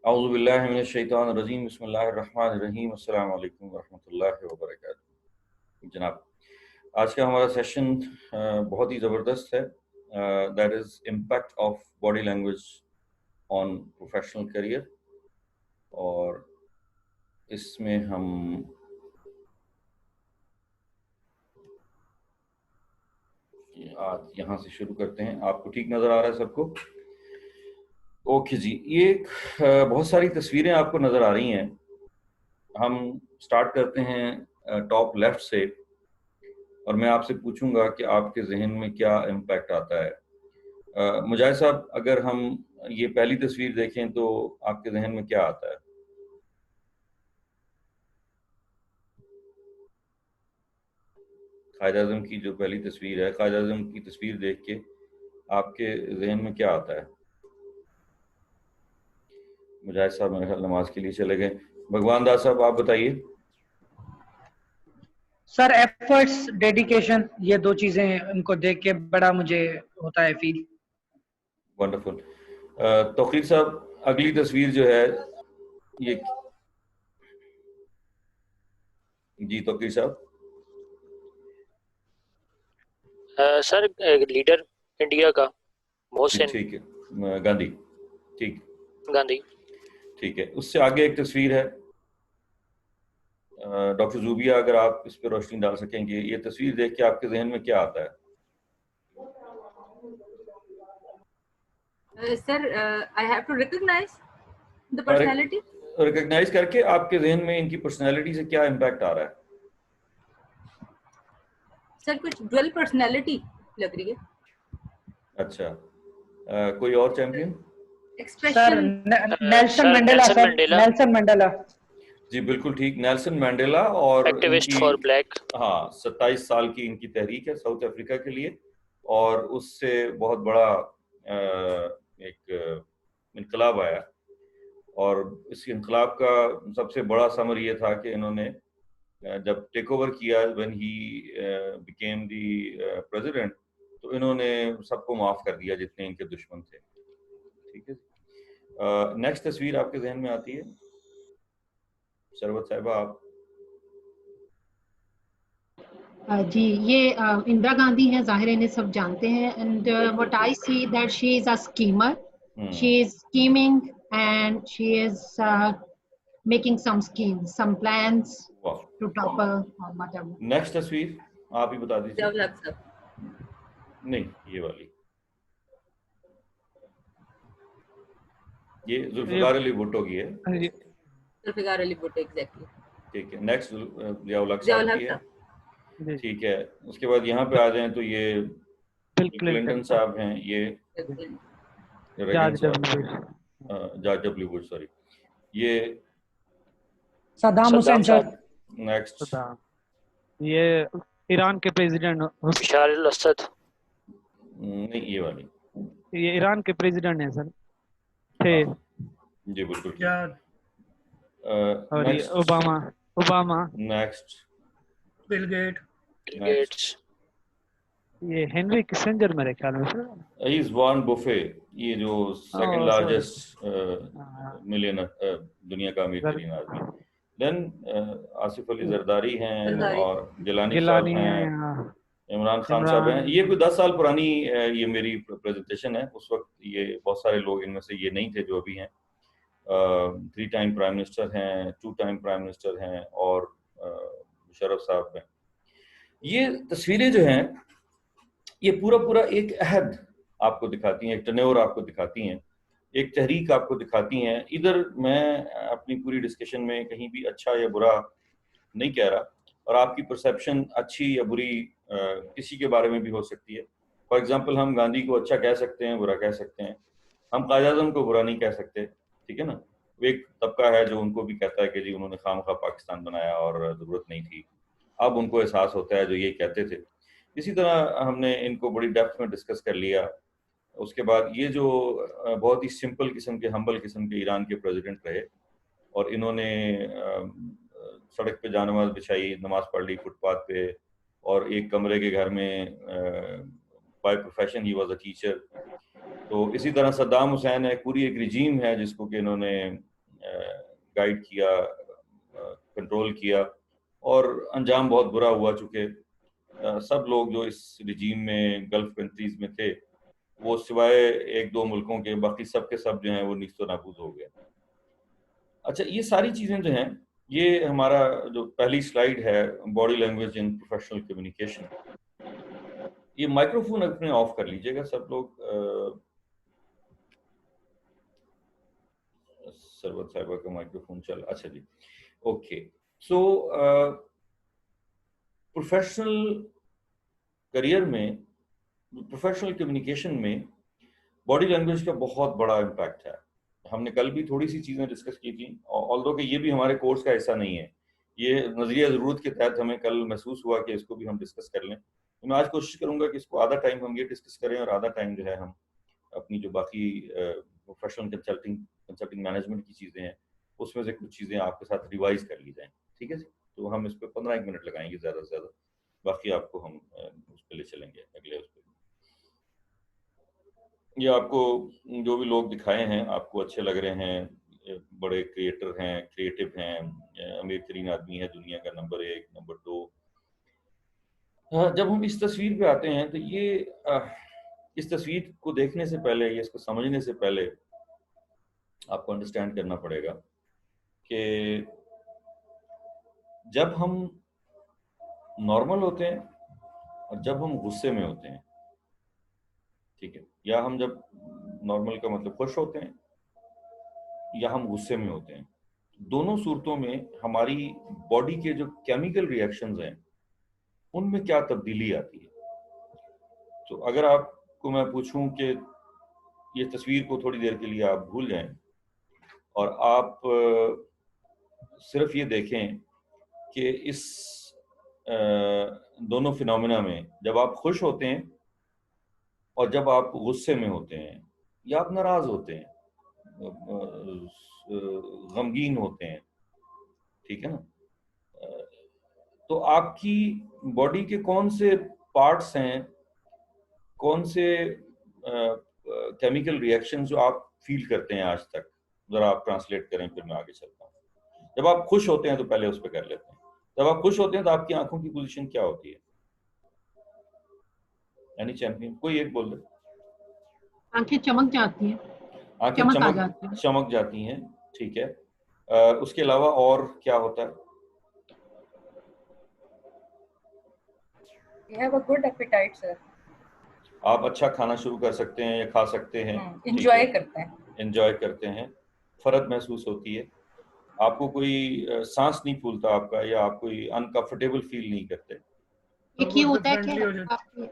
औज़ुबिल्लाहि बिस्मिल्लाहिर्रहमानिर्रहीम अस्सलामु अलैकुम वरहमतुल्लाहि वबरकातुहू। जनाब, आज का हमारा सेशन बहुत ही ज़बरदस्त है। That is impact of body language on professional career, और इसमें हम आज यहाँ से शुरू करते हैं। आपको ठीक नज़र आ रहा है सबको? ओके जी, ये बहुत सारी तस्वीरें आपको नज़र आ रही हैं। हम स्टार्ट करते हैं टॉप लेफ्ट से, और मैं आपसे पूछूंगा कि आपके जहन में क्या इम्पैक्ट आता है। मुजाहिद साहब, अगर हम ये पहली तस्वीर देखें तो आपके जहन में क्या आता है? कायद आज़म की जो पहली तस्वीर है, कायद आज़म की तस्वीर देख के आपके जहन में क्या आता है? मुजाहिद साहब मेरे ख्याल नमाज के लिए चले गए। भगवान दास साहब, आप बताइए। सर, एफर्ट्स, डेडिकेशन, ये दो चीजें उनको देख के बड़ा मुझे होता है फील। वंडरफुल। तौकीर साहब, अगली तस्वीर जो है ये, जी तौकीर साहब। सर, लीडर इंडिया का मोहसिन ठीक है, गांधी। ठीक, गांधी। ठीक है। उससे आगे एक तस्वीर है। डॉक्टर जूबिया, अगर आप इस पर रोशनी डाल सकेंगे, ये तस्वीर देख के आपके जहन में क्या आता है? Sir, I have to recognize the personality. Recognize करके आपके जहन में इनकी पर्सनालिटी से क्या इम्पैक्ट आ रहा है? सर, कुछ ड्यूअल पर्सनालिटी लग रही है। अच्छा, कोई और champion? Sir, expression. Nelson Mandela. Sir, Nelson Mandela. जी बिल्कुल ठीक, नेल्सन मंडेला। और एक्टिविस्ट फॉर ब्लैक। हाँ, 27 साल की इनकी तहरीक है साउथ अफ्रीका के लिए, और उससे बहुत बड़ा एक इनकलाब आया। और इस इनकलाब का सबसे बड़ा समर ये था कि इन्होंने जब टेक ओवर किया, when he became the president, तो इन्होंने सबको माफ कर दिया जितने इनके दुश्मन थे। ठीक है। नेक्स्ट तस्वीर आपके जहन में आती है सरवत साहिबा, आप? जी, ये इंदिरा गांधी हैं, जाहिर है इन्हें सब जानते हैं। And what I see that she is a schemer, she is scheming and she is making some schemes, some plans to topple और व्हाटएवर। नेक्स्ट तस्वीर आप ही बता दीजिए। जवाहरलाल साहब। नहीं, ये वाली, ये जुल्फिकार अली भुट्टो की है। जुल्फिकार अली भुट्टो, एग्जैक्टली। ठीक है। नेक्स्ट ज़िया-उल-हक साहब की है। ठीक है। उसके बाद यहाँ पे आ जाएं तो ये बिल क्लिंटन साहब हैं, ये जॉर्ज डब्ल्यू बुश, सॉरी, ये सद्दाम हुसैन। सर, नेक्स्ट, ये ईरान के प्रेसिडेंट बशर अल-असद। नहीं, ये वाली, ये ईरान के प्रेसिडेंट हैं सर, थे। जी बिल्कुल। और ये ओबामा। Next, Bill Gates. ये हेनरी किसिंजर मेरे ख्याल में sir. He is Warren Buffett, ये जो सेकंड लार्जेस्ट मिलियनर, दुनिया का अमीर तरीन आदमी। देन आसिफ अली जरदारी हैं, और गिलानी साहब हैं, इमरान खान साहब हैं। ये कोई 10 साल पुरानी ये मेरी प्रेजेंटेशन है। उस वक्त ये बहुत सारे लोग इनमें से ये नहीं थे जो अभी हैं। 3 टाइम प्राइम मिनिस्टर हैं, 2 टाइम प्राइम मिनिस्टर हैं, और मुशर्रफ साहब हैं। ये तस्वीरें जो हैं, ये पूरा एक अहद आपको दिखाती हैं, एक टर्नओवर आपको दिखाती हैं, एक तहरीक आपको दिखाती हैं। इधर मैं अपनी पूरी डिस्कशन में कहीं भी अच्छा या बुरा नहीं कह रहा, और आपकी परसेप्शन अच्छी या बुरी किसी के बारे में भी हो सकती है। फॉर एग्जांपल, हम गांधी को अच्छा कह सकते हैं, बुरा कह सकते हैं। हम कायद आज़म को बुरा नहीं कह सकते, ठीक है ना। वो एक तबका है जो उनको भी कहता है कि जी उन्होंने खामखा पाकिस्तान बनाया और ज़रूरत नहीं थी। अब उनको एहसास होता है जो ये कहते थे। इसी तरह हमने इनको बड़ी डेप्थ में डिस्कस कर लिया। उसके बाद ये जो बहुत ही सिंपल किस्म के, हम्बल किस्म के ईरान के प्रेसिडेंट रहे, और इन्होंने सड़क पे जानमाज़ बिछाई, नमाज पढ़ ली फुटपाथ पे, और एक कमरे के घर में, by profession he was a teacher. तो इसी तरह सद्दाम हुसैन है, पूरी एक रिजीम है जिसको कि इन्होंने गाइड किया, कंट्रोल किया, और अंजाम बहुत बुरा हुआ। चूँकि सब लोग जो इस रिजीम में गल्फ कंट्रीज में थे, वो सिवाय एक दो मुल्कों के बाकी सब के सब जो हैं वो नीस्तो नाबूद हो गए। अच्छा, ये सारी चीज़ें जो हैं, ये हमारा जो पहली स्लाइड है, body language in professional communication. ये माइक्रोफोन अपने ऑफ कर लीजिएगा सब लोग। सरवत साहिबा का माइक्रोफोन चल, अच्छा जी, ओके। सो प्रोफेशनल करियर में, प्रोफेशनल कम्युनिकेशन में बॉडी लैंग्वेज का बहुत बड़ा इम्पैक्ट है। हमने कल भी थोड़ी सी चीज़ें डिस्कस की थी, ऑल्दो कि ये भी हमारे कोर्स का हिस्सा नहीं है, ये नज़रिया ज़रूरत के तहत हमें कल महसूस हुआ कि इसको भी हम डिस्कस कर लें। तो मैं आज कोशिश करूंगा कि इसको आधा टाइम हम ये डिस्कस करें और आधा टाइम जो है हम अपनी जो बाकी प्रोफेशनल कंसल्टिंग मैनेजमेंट की चीज़ें हैं उसमें से कुछ चीज़ें आपके साथ रिवाइज कर ली जाएं। ठीक है जी, तो हम इस पर 15-1 मिनट लगाएंगे ज़्यादा से ज़्यादा, बाकी आपको हम उस पर ले चलेंगे अगले उस पर। ये आपको जो भी लोग दिखाए हैं आपको अच्छे लग रहे हैं, बड़े क्रिएटर हैं, क्रिएटिव हैं, अमीर तरीन आदमी है दुनिया का, नंबर 1, नंबर 2। जब हम इस तस्वीर पे आते हैं तो ये इस तस्वीर को देखने से पहले या इसको समझने से पहले आपको अंडरस्टैंड करना पड़ेगा कि जब हम नॉर्मल होते हैं और जब हम गुस्से में होते हैं, ठीक है, या हम जब नॉर्मल का मतलब खुश होते हैं या हम गुस्से में होते हैं, दोनों सूरतों में हमारी बॉडी के जो केमिकल रिएक्शंस हैं उनमें क्या तब्दीली आती है। तो अगर आपको मैं पूछूं कि ये तस्वीर को थोड़ी देर के लिए आप भूल जाएं और आप सिर्फ ये देखें कि इस दोनों फिनोमेना में जब आप खुश होते हैं और जब आप गुस्से में होते हैं या आप नाराज होते हैं, गमगीन होते हैं, ठीक है ना, तो आपकी बॉडी के कौन से पार्ट्स हैं, कौन से केमिकल रिएक्शन जो आप फील करते हैं आज तक, जरा आप ट्रांसलेट करें फिर मैं आगे चलता हूँ। जब आप खुश होते हैं तो पहले उस पर कर लेते हैं। जब आप खुश होते हैं तो आपकी आंखों की पोजीशन क्या होती है? यानी चैंपियन कोई एक बोल दे। आंखें चमक जाती हैं, आंखें चमक जाती हैं, ठीक है। उसके अलावा और क्या होता है? You have a good appetite, sir. आप अच्छा खाना शुरू कर सकते हैं या खा सकते हैं, एंजॉय करते हैं, एंजॉय करते हैं, फर्क महसूस होती है, आपको कोई सांस नहीं फूलता आपका, या आप कोई अनकंफर्टेबल फील नहीं करते। एक ये होता है कि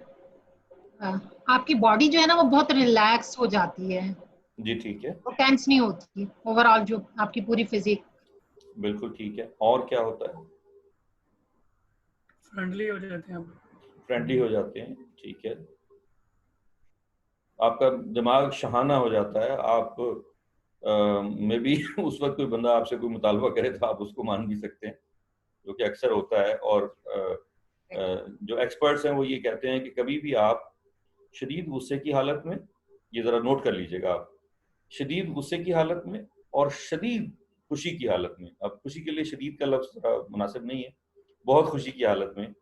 आपकी बॉडी जो है ना वो बहुत रिलैक्स हो जाती है जी, ठीक है, वो टेंस नहीं होती ओवरऑल जो आपकी पूरी फिजिक। बिल्कुल ठीक है। और क्या होता है? फ्रेंडली हो जाते हैं, फ्रेंडली हो जाते हैं, ठीक है। आपका दिमाग शहाना हो जाता है, आप मे बी उस वक्त कोई बंदा आपसे कोई मुतालबा करे तो आप उसको मान भी सकते हैं, जो कि अक्सर होता है। और जो एक्सपर्ट्स हैं वो ये कहते हैं कि कभी भी आप शदीद गुस्से की हालत में, ये ज़रा नोट कर लीजिएगा आप, शदीद गुस्से की हालत में और शदीद खुशी की हालत में, अब खुशी के लिए शदीद का लफ्ज़ मुनासिब नहीं है, बहुत खुशी की हालत में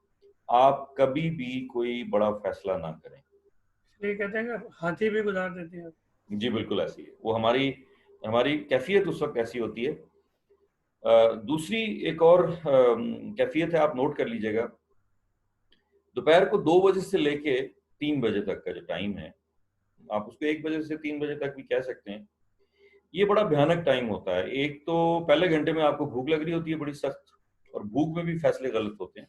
आप कभी भी कोई बड़ा फैसला ना करें। इसलिए कहते हैं कि हाथी भी गुजार देते हैं। जी बिल्कुल ऐसी है, वो हमारी कैफियत उस वक्त ऐसी होती है। दूसरी एक और कैफियत है, आप नोट कर लीजिएगा, दोपहर को 2 बजे से लेके 3 बजे तक का जो टाइम है, आप उसको 1 बजे से 3 बजे तक भी कह सकते हैं, ये बड़ा भयानक टाइम होता है। एक तो पहले घंटे में आपको भूख लग रही होती है बड़ी सख्त, और भूख में भी फैसले गलत होते हैं,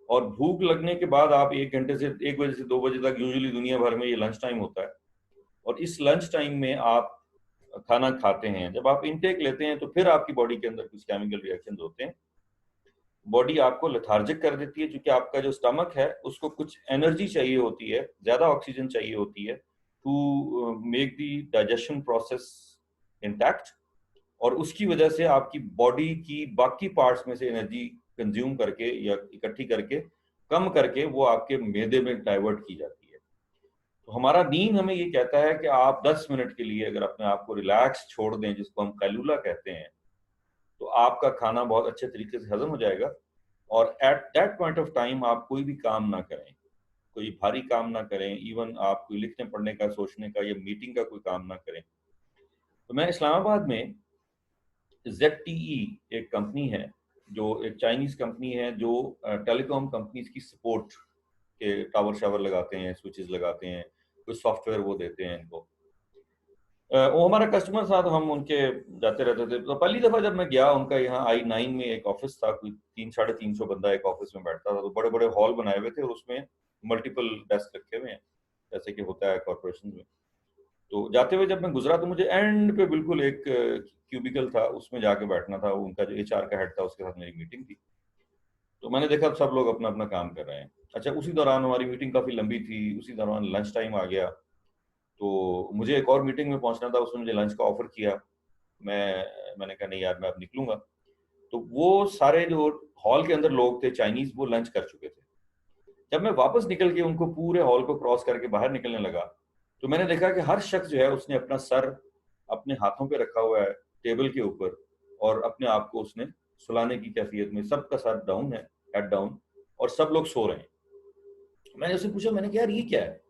और भूख लगने के बाद आप 1 घंटे से 1 बजे से 2 बजे तक यूजुअली दुनिया भर में ये लंच टाइम होता है, और इस लंच टाइम में आप खाना खाते हैं। जब आप इनटेक लेते हैं तो फिर आपकी बॉडी के अंदर कुछ केमिकल रिएक्शंस होते हैं, बॉडी आपको लेथार्जिक कर देती है, क्योंकि आपका जो स्टमक है उसको कुछ एनर्जी चाहिए होती है, ज्यादा ऑक्सीजन चाहिए होती है to make the digestion process intact, और उसकी वजह से आपकी बॉडी की बाकी पार्ट्स में से एनर्जी कंज्यूम करके या इकट्ठी करके कम करके वो आपके मैदे में डाइवर्ट की जाती है। तो हमारा दीन हमें ये कहता है कि आप 10 मिनट के लिए अगर अपने आप को रिलैक्स छोड़ दें, जिसको हम कैलूला कहते हैं, तो आपका खाना बहुत अच्छे तरीके से हजम हो जाएगा और at that point of time आप कोई भी काम ना करें, कोई भारी काम ना करें, इवन आप कोई लिखने पढ़ने का, सोचने का या मीटिंग का कोई काम ना करें। तो मैं इस्लामाबाद में ZTE एक कंपनी है, जो एक चाइनीज कंपनी है, जो टेलीकॉम कंपनीज की सपोर्ट के टावर शावर लगाते हैं, स्विचेस लगाते हैं, कुछ सॉफ्टवेयर वो देते हैं इनको। वो हमारा कस्टमर था, तो हम उनके जाते रहते थे। तो पहली दफ़ा जब मैं गया उनका, यहाँ I9 में एक ऑफिस था, कोई 300-350 बंदा एक ऑफिस में बैठता था। तो बड़े बड़े हॉल बनाए हुए थे और उसमें मल्टीपल डेस्क रखे हुए हैं, जैसे कि होता है कॉर्पोरेशन में। तो जाते हुए जब मैं गुजरा तो मुझे एंड पे बिल्कुल एक क्यूबिकल था, उसमें जाके बैठना था। उनका जो HR का हेड था, उसके साथ मेरी मीटिंग थी। तो मैंने देखा सब लोग अपना अपना काम कर रहे हैं। अच्छा, उसी दौरान हमारी मीटिंग काफ़ी लंबी थी, उसी दौरान लंच टाइम आ गया, तो मुझे एक और मीटिंग में पहुंचना था। उसने मुझे लंच का ऑफर किया। मैंने कहा नहीं यार, मैं अब निकलूंगा। तो वो सारे जो हॉल के अंदर लोग थे चाइनीज, वो लंच कर चुके थे। जब मैं वापस निकल के उनको पूरे हॉल को क्रॉस करके बाहर निकलने लगा, तो मैंने देखा कि हर शख्स जो है उसने अपना सर अपने हाथों पे रखा हुआ है टेबल के ऊपर, और अपने आप को उसने सुलाने की कैफियत में, सबका सर डाउन है, हेड डाउन, और सब लोग सो रहे हैं। मैंने उससे पूछा, मैंने कहा यार ये क्या है?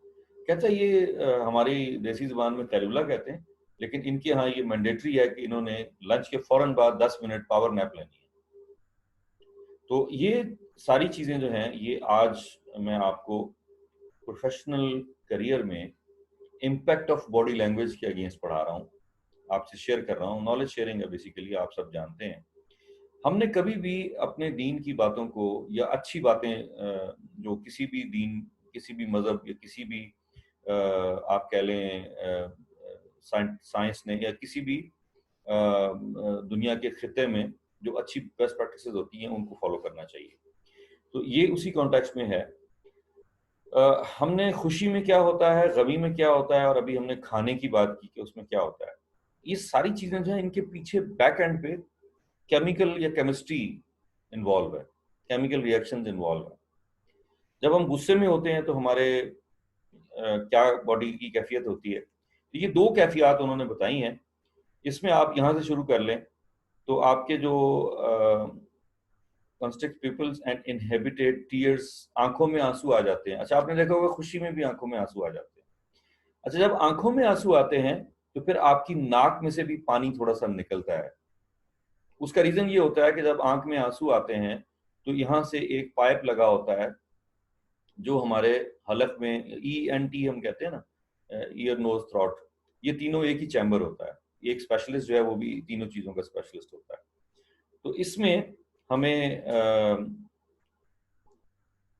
कहता है ये हमारी देसी जुबान में कैलूला कहते हैं, लेकिन इनके यहाँ ये मैंडेटरी है कि इन्होंने लंच के फौरन बाद 10 मिनट पावर नैप लेनी है। तो ये सारी चीजें जो हैं, ये आज मैं आपको प्रोफेशनल करियर में इम्पैक्ट ऑफ बॉडी लैंग्वेज के अगेंस्ट पढ़ा रहा हूँ, आपसे शेयर कर रहा हूँ। नॉलेज शेयरिंग है बेसिकली, आप सब जानते हैं। हमने कभी भी अपने दीन की बातों को या अच्छी बातें जो किसी भी दीन, किसी भी मजहब या किसी भी आप कह लें साइंस ने या किसी भी दुनिया के खिते में जो अच्छी बेस्ट प्रैक्टिसेस होती हैं उनको फॉलो करना चाहिए। तो ये उसी कॉन्टेक्स्ट में है। हमने खुशी में क्या होता है, गमी में क्या होता है, और अभी हमने खाने की बात की कि उसमें क्या होता है। ये सारी चीजें जो है, इनके पीछे बैक एंड पे केमिकल या केमिस्ट्री इन्वॉल्व है, केमिकल रिएक्शंस इन्वॉल्व है। जब हम गुस्से में होते हैं तो हमारे क्या बॉडी की कैफियत होती है। तो ये 2 कैफियत उन्होंने बताई हैं। इसमें आप यहाँ से शुरू कर लें तो आपके जो constrict pupils and inhibited tears, आंखों में आंसू आ जाते हैं। अच्छा, आपने देखा होगा खुशी में भी आंखों में आंसू आ जाते हैं। अच्छा, जब आंखों में आंसू आते हैं तो फिर आपकी नाक में से भी पानी थोड़ा सा निकलता है। उसका रीजन ये होता है कि जब आंख में आंसू आते हैं तो यहाँ से एक पाइप लगा होता है जो हमारे हलक में ENT हम कहते हैं ना, ईयर नोज थ्रॉट, ये तीनों एक ही चैम्बर होता है। एक स्पेशलिस्ट जो है वो भी तीनों चीजों का स्पेशलिस्ट होता है। तो इसमें हमें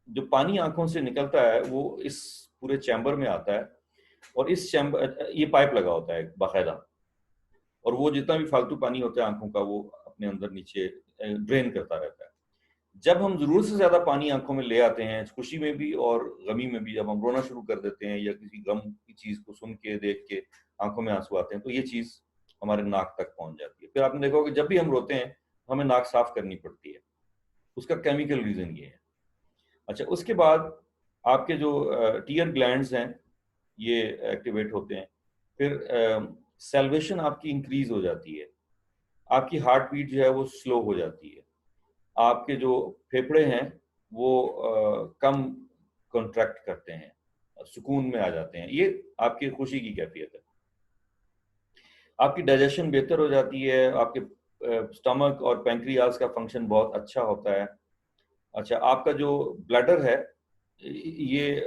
जो पानी आंखों से निकलता है वो इस पूरे चैम्बर में आता है, और इस चैम्बर, ये पाइप लगा होता है बाकायदा, और वो जितना भी फालतू पानी होता है आंखों का वो अपने अंदर नीचे ड्रेन करता रहता है। जब हम जरूरत से ज्यादा पानी आंखों में ले आते हैं, खुशी में भी और गमी में भी, जब हम रोना शुरू कर देते हैं या किसी गम की चीज को सुन के देख के आंखों में आंसू आते हैं, तो ये चीज हमारे नाक तक पहुंच जाती है। फिर आपने देखा होगा जब भी हम रोते हैं हमें नाक साफ करनी पड़ती है। उसका केमिकल रीजन ये है। अच्छा, उसके बाद आपके जो टीयर ग्लैंड्स हैं ये एक्टिवेट होते हैं। फिर सेल्वेशन आपकी इंक्रीज हो जाती है, आपकी हार्ट बीट जो है वो स्लो हो जाती है, आपके जो फेफड़े हैं वो कम कॉन्ट्रैक्ट करते हैं, सुकून में आ जाते हैं। ये आपकी खुशी की कैफियत है। आपकी डाइजेशन बेहतर हो जाती है, आपके स्टमक और पैंक्रियाज का फंक्शन बहुत अच्छा होता है। अच्छा, आपका जो ब्लैडर है ये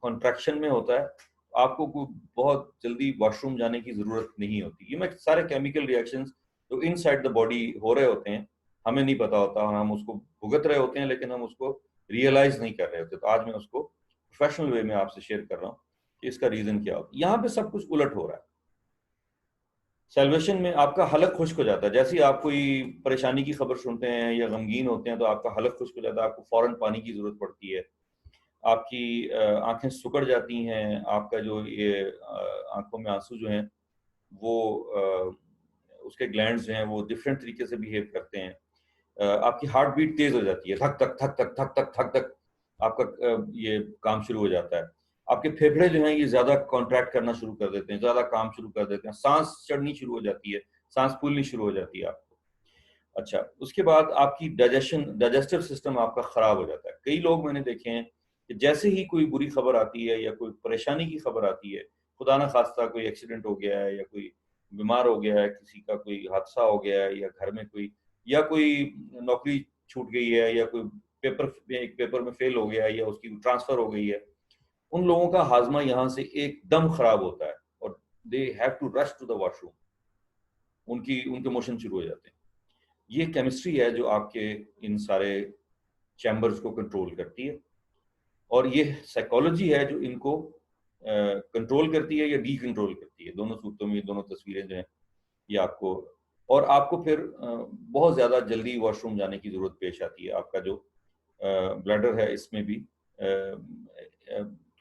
कॉन्ट्रैक्शन में होता है, आपको बहुत जल्दी वॉशरूम जाने की जरूरत नहीं होती। ये मैं सारे केमिकल रिएक्शंस जो इनसाइड द बॉडी हो रहे होते हैं हमें नहीं पता होता, और हम उसको भुगत रहे होते हैं, लेकिन हम उसको रियलाइज नहीं कर रहे होते। तो आज मैं उसको प्रोफेशनल वे में आपसे शेयर कर रहा हूँ कि इसका रीजन क्या होता है। यहाँ पे सब कुछ उलट हो रहा है। सेल्वेशन में आपका हलक खुश्क हो जाता है। जैसे ही आप कोई परेशानी की खबर सुनते हैं या गमगीन होते हैं तो आपका हलक खुश्क हो जाता है, आपको फौरन पानी की जरूरत पड़ती है, आपकी आंखें सिकुड़ जाती हैं, आपका जो ये आंखों में आंसू जो हैं वो उसके ग्लैंड्स जो हैं वो डिफरेंट तरीके से बिहेव करते हैं। आपकी हार्ट बीट तेज हो जाती है, धक धक धक धक धक धक धक धक, आपका ये काम शुरू हो जाता है। आपके फेफड़े जो हैं ये ज्यादा कॉन्ट्रैक्ट करना शुरू कर देते हैं, ज्यादा काम शुरू कर देते हैं, सांस चढ़नी शुरू हो जाती है, सांस फूलनी शुरू हो जाती है आपको। अच्छा, उसके बाद आपकी डाइजेस्टिव सिस्टम आपका खराब हो जाता है। कई लोग मैंने देखे हैं कि जैसे ही कोई बुरी खबर आती है या कोई परेशानी की खबर आती है, खुदा ना खास्ता कोई एक्सीडेंट हो गया है या कोई बीमार हो गया है, किसी का कोई हादसा हो गया है, या घर में कोई, या कोई नौकरी छूट गई है, या कोई एक पेपर में फेल हो गया है, या उसकी ट्रांसफर हो गई है, उन लोगों का हाजमा यहाँ से एकदम खराब होता है और they have to rush to the washroom, उनके मोशन शुरू हो जाते हैं। ये केमिस्ट्री है जो आपके इन सारे चैम्बर्स को कंट्रोल करती है, और ये साइकोलॉजी है जो इनको कंट्रोल करती है या डी कंट्रोल करती है। दोनों सूरतों में ये दोनों तस्वीरें जो हैं ये आपको, और आपको फिर बहुत ज़्यादा जल्दी वॉशरूम जाने की ज़रूरत पेश आती है। आपका जो ब्लैडर है इसमें भी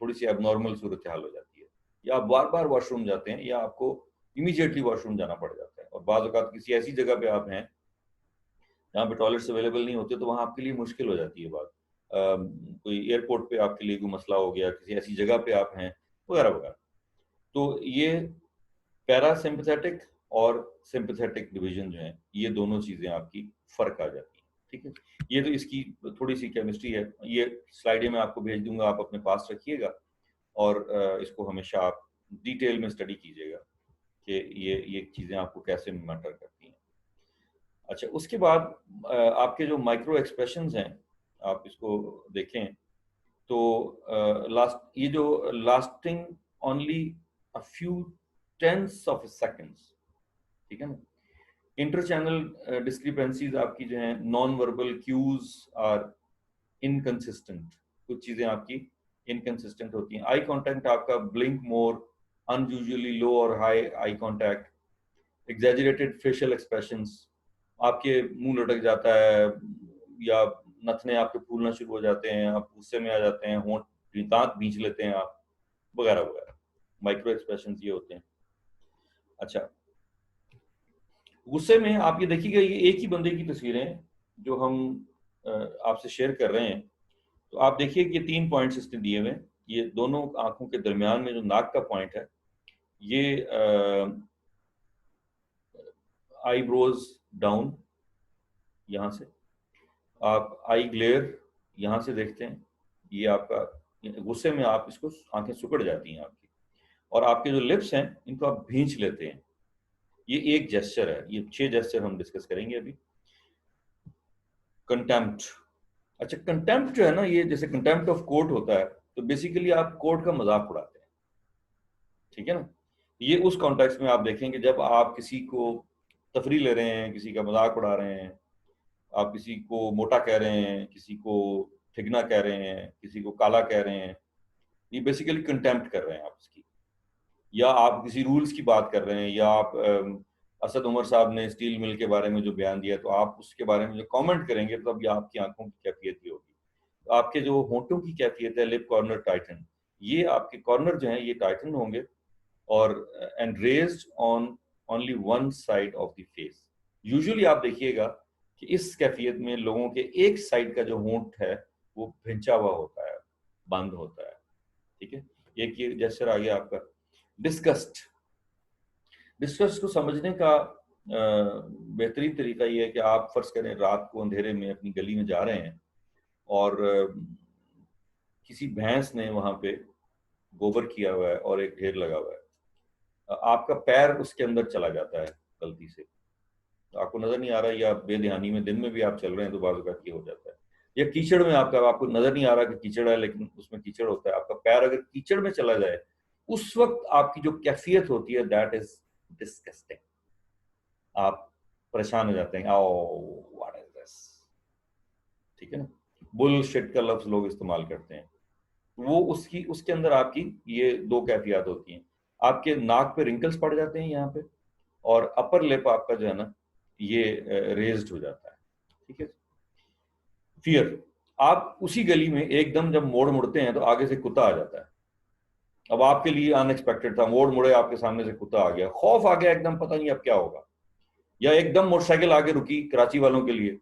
थोड़ी सी एबनॉर्मल सूरत हाल हो जाती है, या आप बार बार वॉशरूम जाते हैं या आपको इमीडिएटली वॉशरूम जाना पड़ जाता है। और बाज़ औक़ात किसी ऐसी जगह पे आप हैं जहाँ पे टॉयलेट्स अवेलेबल नहीं होते, तो वहाँ आपके लिए मुश्किल हो जाती है बात। कोई एयरपोर्ट पे आपके लिए कोई मसला हो गया, किसी ऐसी जगह पे आप हैं, वगैरह वगैरह। तो ये पैरासिम्पथेटिक और सिंपथेटिक डिवीजन जो है, ये दोनों चीज़ें आपकी फ़र्क आ जाती हैं। ठीक है, ये तो इसकी थोड़ी सी केमिस्ट्री है। ये स्लाइडें मैं आपको भेज दूंगा, आप अपने पास रखिएगा और इसको हमेशा आप डिटेल में स्टडी कीजिएगा कि ये चीज़ें आपको कैसे मैटर करती हैं। अच्छा, उसके बाद आपके जो माइक्रो एक्सप्रेशंस हैं, आप इसको देखें तो ये जो lasting only a few tenths of seconds, ठीक है ना। इंटर चैनल डिस्क्रिपेंसीज आपकी जो है, non verbal cues are inconsistent, कुछ चीजें आपकी इनकंसिस्टेंट होती हैं। आई कांटेक्ट आपका ब्लिंक मोर, अनयूजुअली लो और high eye contact, exaggerated facial expressions, आपके मुंह लटक जाता है या नथने आपके फूलना शुरू हो जाते हैं, आप गुस्से में आ जाते हैं, होंठ दांत भींच लेते हैं आप, वगैरह वगैरह। माइक्रो एक्सप्रेशंस ये होते हैं। अच्छा, गुस्से में आप ये देखिएगा, ये एक ही बंदे की तस्वीरें जो हम आपसे शेयर कर रहे हैं। तो आप देखिए कि 3 पॉइंट्स इसने दिए हुए हैं। ये दोनों आंखों के दरमियान में जो नाक का पॉइंट है, ये आईब्रोज डाउन, यहाँ से आप आई ग्लेयर यहाँ से देखते हैं, ये आपका गुस्से में आप इसको आंखें सुकड़ जाती हैं आपकी, और आपके जो लिप्स हैं इनको आप भींच लेते हैं। ये एक जेस्चर है, ये 6 जेस्चर हम डिस्कस करेंगे अभी। कंटेम्प्ट, अच्छा कंटेम्प्ट जो है ना, ये जैसे कंटेम्प्ट ऑफ कोर्ट होता है, तो बेसिकली आप कोर्ट का मजाक उड़ाते हैं, ठीक है ना। ये उस कॉन्टेक्स्ट में आप देखेंगे जब आप किसी को तफरी ले रहे हैं, किसी का मजाक उड़ा रहे हैं, आप किसी को मोटा कह रहे हैं, किसी को ठिगना कह रहे हैं, किसी को काला कह रहे हैं, ये बेसिकली कंटेम्प्ट कर रहे हैं आप इसकी। या आप किसी रूल्स की बात कर रहे हैं, या आप असद उमर साहब ने स्टील मिल के बारे में जो बयान दिया, तो आप उसके बारे में जो कमेंट करेंगे, तो अब ये आपकी आंखों की कैफियत भी होगी। तो आपके जो होंठों की कैफियत है, लिप कॉर्नर टाइटन, ये आपके कॉर्नर जो है ये टाइटन होंगे, और and raised on only one side of the face. Usually आप देखिएगा कि इस कैफियत में लोगों के एक साइड का जो होंठ है वो भिंचा हुआ होता है, बंद होता है, ठीक है। एक ये जेस्चर आ गया आपका। डिस्गस्ट, डिस्गस्ट को समझने का बेहतरीन तरीका ये है कि आप फर्ज करें रात को अंधेरे में अपनी गली में जा रहे हैं और किसी भैंस ने वहां पे गोबर किया हुआ है और एक ढेर लगा हुआ है, आपका पैर उसके अंदर चला जाता है गलती से, तो आपको नजर नहीं आ रहा, या बेध्यानी में दिन में भी आप चल रहे हैं तो बाज़ औक़ात ये हो जाता है। या कीचड़ में आपको नजर नहीं आ रहा कि कीचड़ है, लेकिन उसमें कीचड़ होता है, आपका पैर अगर कीचड़ में चला जाए, उस वक्त आपकी जो कैफियत होती है दैट इज डिस्गस्टिंग। आप परेशान हो जाते हैं, ओह व्हाट इज दिस, ठीक है ना। बुलशिट का लफ्ज लोग इस्तेमाल करते हैं, वो उसके अंदर आपकी ये 2 कैफियत होती हैं। आपके नाक पे रिंकल्स पड़ जाते हैं यहाँ पे, और अपर लिप आपका जो है ना ये रेज्ड हो जाता है, ठीक है। फियर, आप उसी गली में एकदम जब मोड़ मुड़ते हैं तो आगे से कुत्ता आ जाता है। अब आपके लिए अनएक्सपेक्टेड था, मोड़ मुड़े आपके सामने से कुत्ता आ गया, खौफ आ गया एकदम, पता नहीं अब क्या होगा। या एकदम मोटरसाइकिल आगे रुकी कराची वालों के लिए,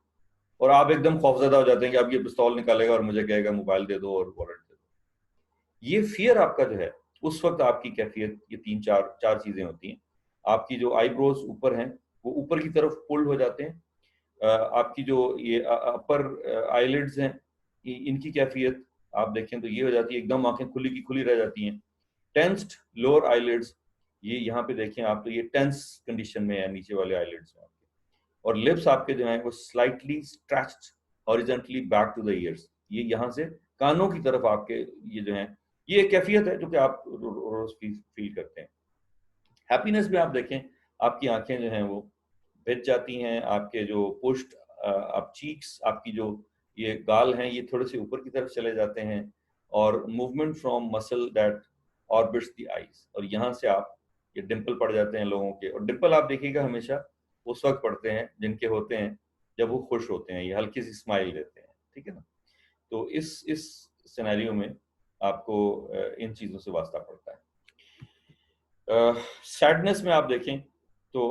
और आप एकदम खौफजदा हो जाते हैं कि अब ये पिस्तौल निकालेगा और मुझे कहेगा मोबाइल दे दो और वॉलेट दे दो। ये फियर आपका जो है, उस वक्त आपकी कैफियत, ये तीन चार चीजें होती हैं। आपकी जो आईब्रोज ऊपर हैं वो ऊपर की तरफ पुल्ड हो जाते हैं, आपकी जो ये अपर आईलिड्स हैं इनकी कैफियत आप देखें तो ये हो जाती है, एकदम आंखें खुली की खुली रह जाती हैं। टेंस्ड लोअर आईलिड्स, ये यहाँ पे देखें आप तो ये टेंस कंडीशन में है नीचे वाले आईलिड्स में आपके। और लिप्स आपके जो हैं वो slightly stretched horizontally back to the ears, ये यहाँ से कानों की तरफ आपके ये जो हैं, ये एक कैफियत है जो कि आप रोज फील करते हैं। हैप्पीनेस में आप देखें आपकी आंखें जो हैं वो भिज जाती हैं, आपके जो पुश्ट आप चीक्स, आपकी जो ये गाल हैं ये थोड़े से ऊपर की तरफ चले जाते हैं, और movement from muscle that orbits the eyes, और यहाँ से आप ये डिंपल पड़ जाते हैं लोगों के। और डिंपल आप देखिएगा हमेशा उस वक्त पड़ते हैं जिनके होते हैं जब वो खुश होते हैं, ये हल्की सी स्माइल देते हैं, ठीक है ना। तो इस सिनेरियो में आपको इन चीजों से वास्ता पड़ता है। सैडनेस में आप देखें तो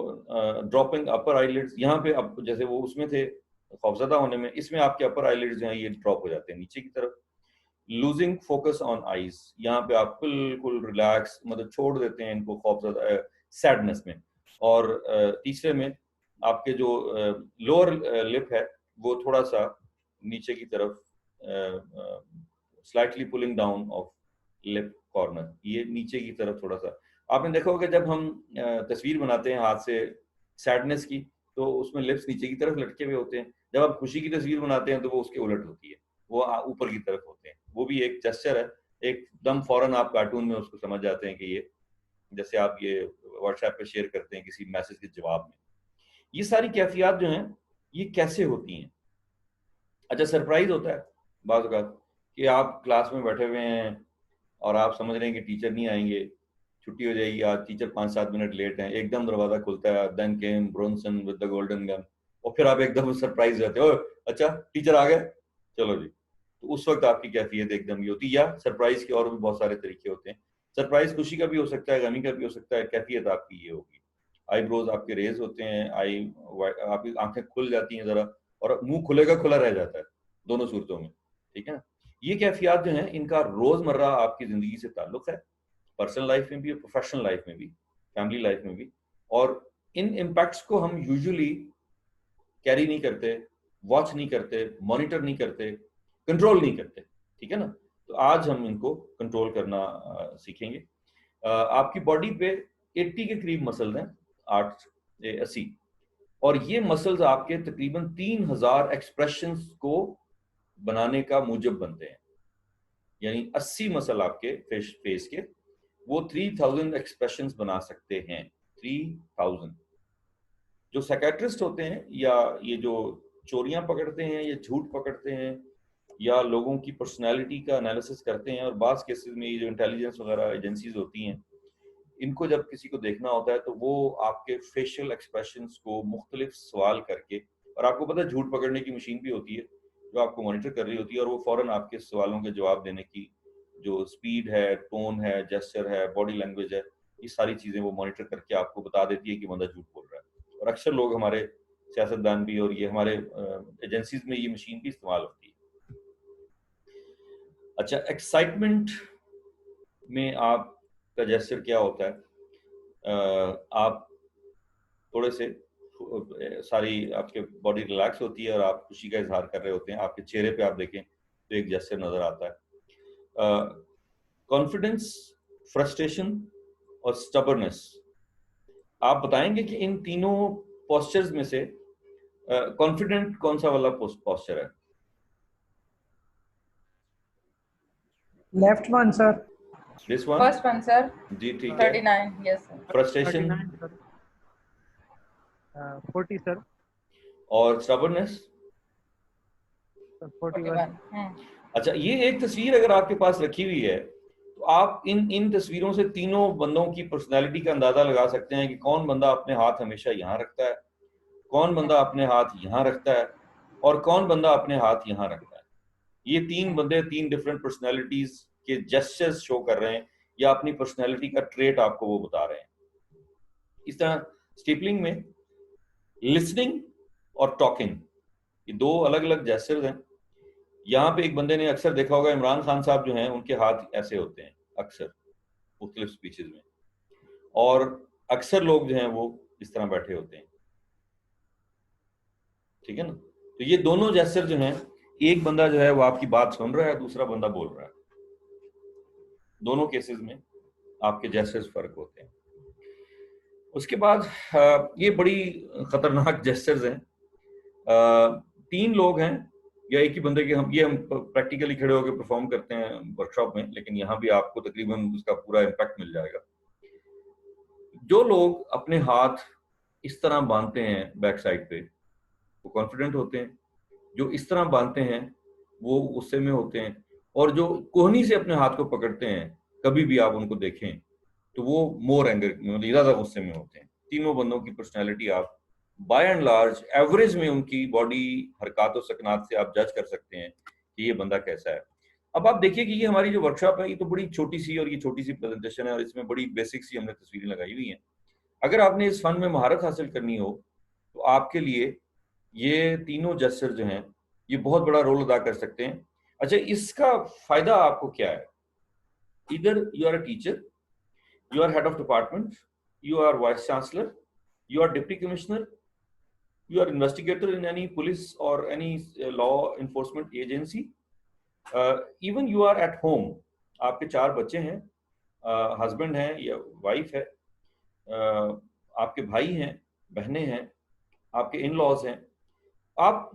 ड्रॉपिंग अपर आईलिड्स, यहाँ पे अब जैसे वो उसमें थे खौफजदा होने में, इसमें आपके अपर आईलिड्स जो हैं ये ड्रॉप हो जाते हैं नीचे की तरफ। लूजिंग फोकस ऑन आईज, यहाँ पे आप बिल्कुल रिलैक्स मतलब छोड़ देते हैं इनको खौफजदा सैडनेस में। और तीसरे में आपके जो लोअर लिप है वो थोड़ा सा नीचे की तरफ slightly pulling down of lip corner, ये नीचे की तरफ थोड़ा सा। आपने देखा होगा जब हम तस्वीर बनाते हैं हाथ से सैडनेस की तो उसमें लिप्स नीचे की तरफ लटके हुए होते हैं, जब आप खुशी की तस्वीर बनाते हैं तो वो उसके उलट होती है, वो ऊपर की तरफ होते हैं। वो भी एक जेस्चर है, एकदम फौरन आप कार्टून में उसको समझ जाते हैं कि ये जैसे आप ये व्हाट्सएप पे शेयर करते हैं किसी मैसेज के जवाब में। ये सारी कैफियत जो हैं ये कैसे होती हैं? अच्छा, सरप्राइज होता है बाज़ औक़ात कि आप क्लास में बैठे हुए हैं और आप समझ रहे हैं कि टीचर नहीं आएंगे, छुट्टी हो जाएगी, आज टीचर 5-7 मिनट लेट हैं, एकदम दरवाजा खुलता है, then came Bronson with the golden gun, और फिर आप एकदम सरप्राइज रहते हो, अच्छा टीचर आ गए, चलो जी। तो उस वक्त आपकी कैफियत एकदम ये होती है। या सरप्राइज के और भी बहुत सारे तरीके होते हैं, सरप्राइज खुशी का भी हो सकता है, गमी का भी हो सकता है, कैफियत आपकी ये होगी। आईब्रोज आपके रेज होते हैं, आपकी आंखें खुल जाती हैं जरा, और मुंह खुलेगा खुला रह जाता है, दोनों सूरतों में, ठीक है ना। ये कैफियत जो है इनका रोजमर्रा आपकी जिंदगी से ताल्लुक है, पर्सनल लाइफ में भी, प्रोफेशनल लाइफ में भी, फैमिली लाइफ में भी। और इन इम्पैक्ट्स को हम यूजुअली कैरी नहीं करते, वॉच नहीं करते, मॉनिटर नहीं करते, कंट्रोल नहीं करते, ठीक है ना। तो आज हम इनको कंट्रोल करना सीखेंगे। आपकी बॉडी पे 80 के करीब मसल्स हैं, 8-80, और ये मसल्स आपके तकरीबन 3000 एक्सप्रेशंस को बनाने का मूजब बनते हैं। यानी 80 मसल आपके फेस के वो 3000 एक्सप्रेशंस बना सकते हैं, 3000। जो साइकियाट्रिस्ट होते हैं या ये जो चोरियां पकड़ते हैं या झूठ पकड़ते हैं या लोगों की पर्सनैलिटी का एनालिसिस करते हैं, और बाज़ केसेस में ये जो इंटेलिजेंस वगैरह एजेंसीज होती हैं, इनको जब किसी को देखना होता है तो वो आपके फेशियल एक्सप्रेशंस को मुख्तलिफ सवाल करके, और आपको पता है झूठ पकड़ने की मशीन भी होती है जो आपको मॉनिटर कर रही होती है, और वो फौरन आपके सवालों के जवाब देने की जो स्पीड है, टोन है, जेस्चर है, बॉडी लैंग्वेज है, ये सारी चीज़ें वो मॉनिटर करके आपको बता देती है कि बंदा झूठ बोल रहा है। और अक्सर लोग, हमारे सियासतदान भी और ये हमारे एजेंसीज में ये मशीन भी इस्तेमाल होती है। अच्छा, एक्साइटमेंट में आपका जेस्चर क्या होता है? आप थोड़े से सारी आपके बॉडी रिलैक्स होती है और आप खुशी का इजहार कर रहे होते हैं, आपके चेहरे पे आप देखें तो एक जेस्चर नजर आता है। कॉन्फिडेंस, फ्रस्ट्रेशन और स्टबर्नेस, आप बताएंगे कि इन तीनों पोस्चर्स में से कॉन्फिडेंट कौन सा वाला पोस्चर है? Left one sir. This one? First one sir. जी ठीक है। 39, यस सर। फ्रस्ट्रेशन? 40 सर। और स्टबर्नेस? 41। अच्छा, ये एक तस्वीर अगर आपके पास रखी हुई है तो आप इन तस्वीरों से तीनों बंदों की पर्सनैलिटी का अंदाजा लगा सकते हैं कि कौन बंदा अपने हाथ हमेशा यहाँ रखता है, कौन बंदा अपने हाथ यहाँ रखता है, और कौन बंदा अपने हाथ यहाँ रखता है। ये तीन बंदे 3 डिफरेंट पर्सनैलिटीज के जेस्चर्स शो कर रहे हैं, या अपनी पर्सनैलिटी का ट्रेट आपको वो बता रहे हैं। इस तरह स्टीपलिंग में लिसनिंग और टॉकिंग, ये 2 अलग अलग जेस्चर्स हैं। यहाँ पे एक बंदे ने अक्सर देखा होगा, इमरान खान साहब जो हैं उनके हाथ ऐसे होते हैं अक्सर मुख्तलिफ स्पीचेस में, और अक्सर लोग जो हैं वो इस तरह बैठे होते हैं, ठीक है ना। तो ये दोनों जेस्चर जो हैं, एक बंदा जो है वो आपकी बात सुन रहा है, दूसरा बंदा बोल रहा है, दोनों केसेस में आपके जेस्चर्स फर्क होते हैं। उसके बाद ये बड़ी खतरनाक जेस्चर्स हैं। 3 लोग हैं या एक ही बंदे के, हम प्रैक्टिकली खड़े होकर परफॉर्म करते हैं वर्कशॉप में, लेकिन यहाँ भी आपको तकरीबन उसका पूरा इम्पैक्ट मिल जाएगा। जो लोग अपने हाथ इस तरह बांधते हैं बैक साइड पे, वो कॉन्फिडेंट होते हैं। जो इस तरह बांधते हैं वो गुस्से में होते हैं, और जो कोहनी से अपने हाथ को पकड़ते हैं, कभी भी आप उनको देखें तो वो मोर एंगर, मतलब ज्यादा गुस्से में होते हैं। तीनों बंदों की पर्सनैलिटी आप बाय एंड लार्ज एवरेज में उनकी बॉडी हरकत और सकनात से आप जज कर सकते हैं कि ये बंदा कैसा है। अब आप देखिए कि ये हमारी जो वर्कशॉप है, ये तो बड़ी छोटी सी, और ये छोटी सी प्रेजेंटेशन है, और इसमें बड़ी बेसिक सी हमने तस्वीरें लगाई हुई हैं। अगर आपने इस फन में महारत हासिल करनी हो तो आपके लिए ये तीनों जेस्चर जो हैं ये बहुत बड़ा रोल अदा कर सकते हैं। अच्छा, इसका फायदा आपको क्या है? इधर you are a teacher, you are head of department, you are vice chancellor, you are deputy commissioner, you are investigator in any police or any law enforcement agency, even you are at home, आपके 4 बच्चे हैं, husband हैं या wife है, आपके भाई हैं, बहनें हैं, आपके इन लॉज हैं। आप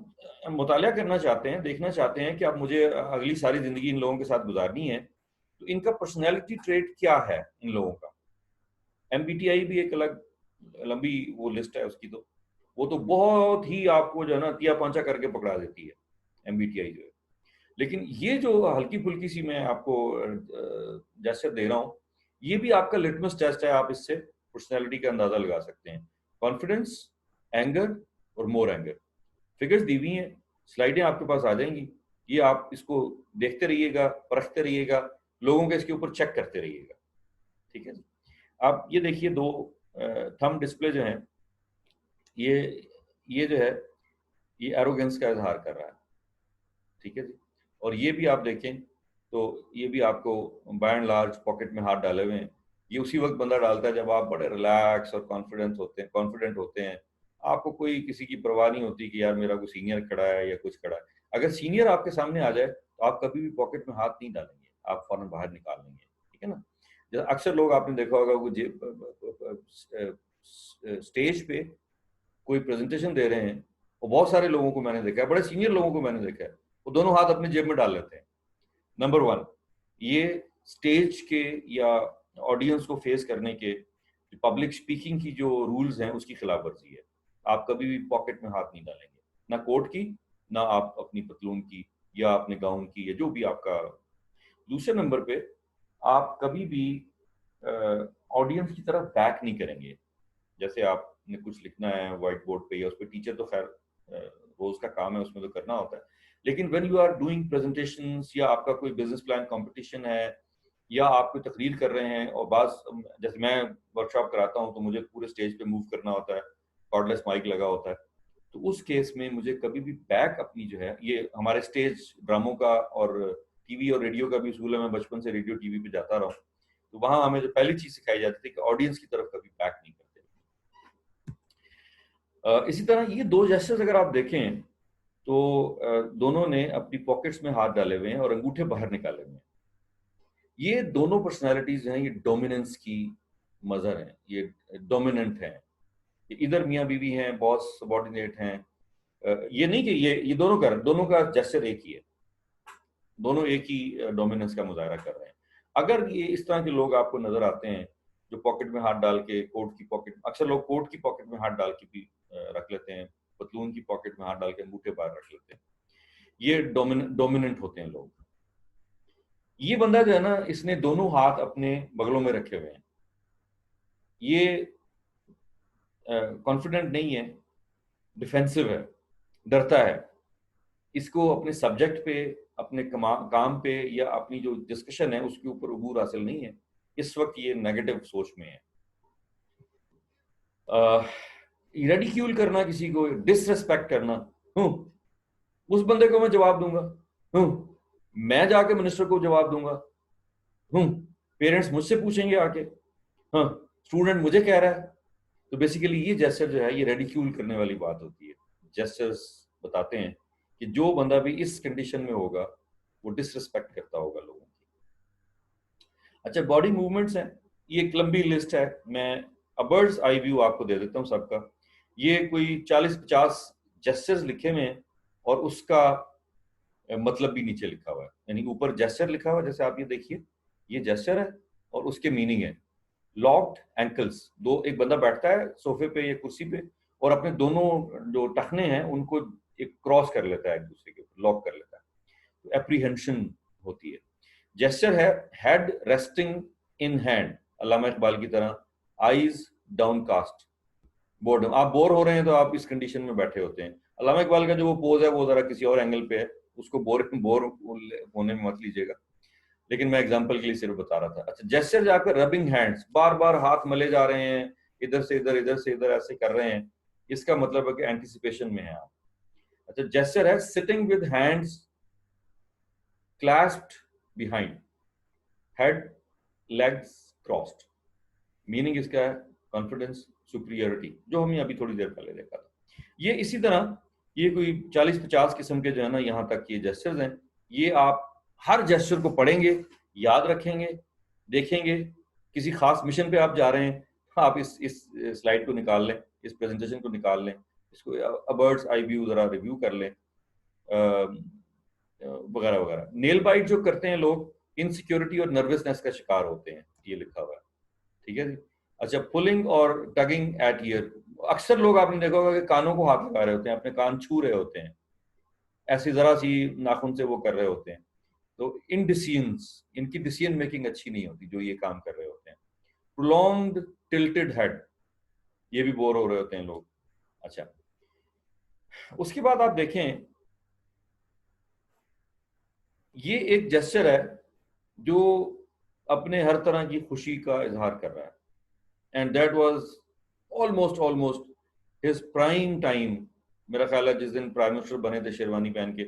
मुतालिया करना चाहते हैं, देखना चाहते हैं कि आप मुझे अगली सारी जिंदगी इन लोगों के साथ गुजारनी है, तो इनका पर्सनैलिटी ट्रेट क्या है इन लोगों का। MBTI भी एक अलग लंबी वो लिस्ट है उसकी, तो वो तो बहुत ही आपको जो है ना तिया पांचा करके पकड़ा देती है MBTI जो है। लेकिन ये जो हल्की फुल्की सी मैं आपको जेस्चर दे रहा हूँ, ये भी आपका लिटमस टेस्ट है, आप इससे पर्सनैलिटी का अंदाजा लगा सकते हैं। कॉन्फिडेंस, एंगर और मोर एंगर, फिगर्स दी हुई हैं, स्लाइडें आपके पास आ जाएंगी, ये आप इसको देखते रहिएगा, परखते रहिएगा, लोगों के इसके ऊपर चेक करते रहिएगा, ठीक है। आप ये देखिए 2 थंब डिस्प्ले जो हैं, ये जो है ये एरोगेंस का इजहार कर रहा है, ठीक है जी। और ये भी आप देखें तो ये भी आपको बाय एंड लार्ज पॉकेट में हाथ डाले हुए हैं। ये उसी वक्त बंदा डालता है जब आप बड़े रिलैक्स और कॉन्फिडेंट होते हैं, आपको कोई किसी की परवाह नहीं होती कि यार मेरा कोई सीनियर खड़ा है या कुछ खड़ा है। अगर सीनियर आपके सामने आ जाए तो आप कभी भी पॉकेट में हाथ नहीं डालेंगे, आप फौरन बाहर निकाल लेंगे, ठीक है ना। अक्सर लोग आपने देखा होगा वो स्टेज पे कोई प्रेजेंटेशन दे रहे हैं, और बहुत सारे लोगों को मैंने देखा है, बड़े सीनियर लोगों को मैंने देखा है, वो दोनों हाथ अपने जेब में डाल लेते हैं। नंबर 1, ये स्टेज के या ऑडियंस को फेस करने के पब्लिक स्पीकिंग की जो रूल्स हैं उसकी खिलाफ वर्जी है। आप कभी भी पॉकेट में हाथ नहीं डालेंगे, ना कोट की, ना आप अपनी पतलून की या अपने गाउन की, या जो भी आपका। दूसरे नंबर पे आप कभी भी ऑडियंस की तरफ बैक नहीं करेंगे। जैसे आपने कुछ लिखना है व्हाइट बोर्ड पे, या उस पर टीचर तो खैर रोज का काम है, उसमें तो करना होता है, लेकिन when you are doing presentations, या आपका कोई बिजनेस प्लान कंपटीशन है, या आप कोई तकरीर कर रहे हैं, और जैसे मैं वर्कशॉप कराता हूँ तो मुझे पूरे स्टेज पे मूव करना होता है, कॉर्डलेस माइक लगा होता है, तो उस केस में मुझे कभी भी बैक अपनी जो है, ये हमारे स्टेज ड्रामों का और टीवी और रेडियो का भी उसूल है, मैं बचपन से रेडियो टीवी पे जाता रहा हूँ, तो वहां हमें जो पहली चीज सिखाई जाती थी कि ऑडियंस की तरफ कभी बैक नहीं करते। इसी तरह ये 2 जेस्चर्स अगर आप देखें तो दोनों ने अपनी पॉकेट्स में हाथ डाले हुए हैं और अंगूठे बाहर निकाले हुए हैं। ये दोनों पर्सनालिटीज हैं, ये डोमिनेंस की मजहर हैं, ये डोमिनेंट हैं। इधर मियाँ बीवी हैं, बॉस सबॉर्डिनेट हैं। ये नहीं कि ये दोनों का जेस्चर एक ही है, दोनों एक ही डोमिनेंस का मुजाहरा कर रहे हैं। अगर ये इस तरह के लोग आपको नजर आते हैं जो पॉकेट में हाथ डाल के, कोट की पॉकेट, अक्सर लोग कोट की पॉकेट में हाथ डाल के भी रख लेते हैं, पतलून की पॉकेट में हाथ डाल के अंगूठे बाहर रख लेते हैं, ये डोमिनेंट होते हैं लोग। ये बंदा जो है ना, इसने दोनों हाथ अपने बगलों में रखे हुए हैं, ये कॉन्फिडेंट नहीं है, डिफेंसिव है, डरता है, इसको अपने सब्जेक्ट पे, अपने काम पे, या अपनी जो डिस्कशन है उसके ऊपर उबूर हासिल नहीं है। इस वक्त ये नेगेटिव सोच में है। रेडिक्यूल करना, किसी को डिसरेस्पेक्ट करना, उस बंदे को मैं जवाब दूंगा, मैं जाके मिनिस्टर को जवाब दूंगा, पेरेंट्स मुझसे पूछेंगे आके, हाँ स्टूडेंट मुझे कह रहा है। तो बेसिकली ये जेस्चर जो है ये रेडिक्यूल करने वाली बात होती है। जेस्चर्स बताते हैं कि जो बंदा भी इस कंडीशन में होगा वो डिसरिस्पेक्ट करता होगा लोगों की। अच्छा, बॉडी मूवमेंट्स हैं, ये एक लंबी लिस्ट है, मैं बर्ड्स आई व्यू आपको दे देता हूँ सबका। ये कोई 40-50 जेस्चर्स लिखे हुए हैं और उसका मतलब भी नीचे लिखा हुआ है, यानी ऊपर जेस्चर लिखा हुआ है, जैसे आप ये देखिए ये जेस्चर है और उसके मीनिंग है लॉक्ड एंकल्स। एक बंदा बैठता है सोफे पे या कुर्सी पे और अपने दोनों जो टखने हैं उनको एक क्रॉस कर लेता है, एक दूसरे के ऊपर लॉक कर लेता है, तो एप्रीहेंशन होती है। जेस्चर है हेड रेस्टिंग इन हैंड, अल्लामा इकबाल की तरह, आईज डाउनकास्ट, बोर्डम, आप बोर हो रहे हैं तो आप इस कंडीशन में बैठे होते हैं। अल्लामा इकबाल का जो वो पोज है वो जरा किसी और एंगल पे है, उसको बोर होने में मत लीजिएगा, लेकिन मैं एग्जांपल के लिए सिर्फ बता रहा था। अच्छा, जेस्चर जाकर रबिंग हैंड्स, बार बार हाथ मले जा रहे हैं, इधर से इधर इधर से इधर ऐसे कर रहे हैं, इसका मतलब है कि एंटिसिपेशन में है आप। अच्छा, जेस्चर है sitting with hands clasped behind head legs crossed, meaning इसका है कॉन्फिडेंस सुपीरियरिटी, जो हमने अभी थोड़ी देर पहले देखा था। ये इसी तरह ये कोई 40-50 किस्म के जो है ना यहाँ तक ये जेस्चर्स हैं। ये आप हर जेस्चर को पढ़ेंगे, याद रखेंगे, देखेंगे, किसी खास मिशन पे आप जा रहे हैं, आप इस स्लाइड को निकाल लें, इस प्रेजेंटेशन को निकाल लें, इसको बर्ड्स आई व्यू जरा रिव्यू कर लें, वगैरह वगैरह। नेल बाइट जो करते हैं लोग, इनसिक्योरिटी और नर्वसनेस का शिकार होते हैं, ये लिखा हुआ है, ठीक है जी। अच्छा, पुलिंग और टगिंग एट ईयर, अक्सर लोग आपने देखा होगा कि कानों को हाथ लगा रहे होते हैं, अपने कान छू रहे होते हैं, ऐसी जरा सी नाखून से वो कर रहे होते हैं, तो इन डिसीजंस, इनकी डिसीजन मेकिंग अच्छी नहीं होती जो ये काम कर रहे होते हैं। प्रोलॉन्ग्ड टिल्टेड हेड, ये भी बोर हो रहे होते हैं लोग। अच्छा, उसके बाद आप देखें ये एक जेस्चर है जो अपने हर तरह की खुशी का इजहार कर रहा है, and that was almost his prime time. मेरा ख्याल है जिस दिन प्राइम मिनिस्टर बने थे शेरवानी पहन के,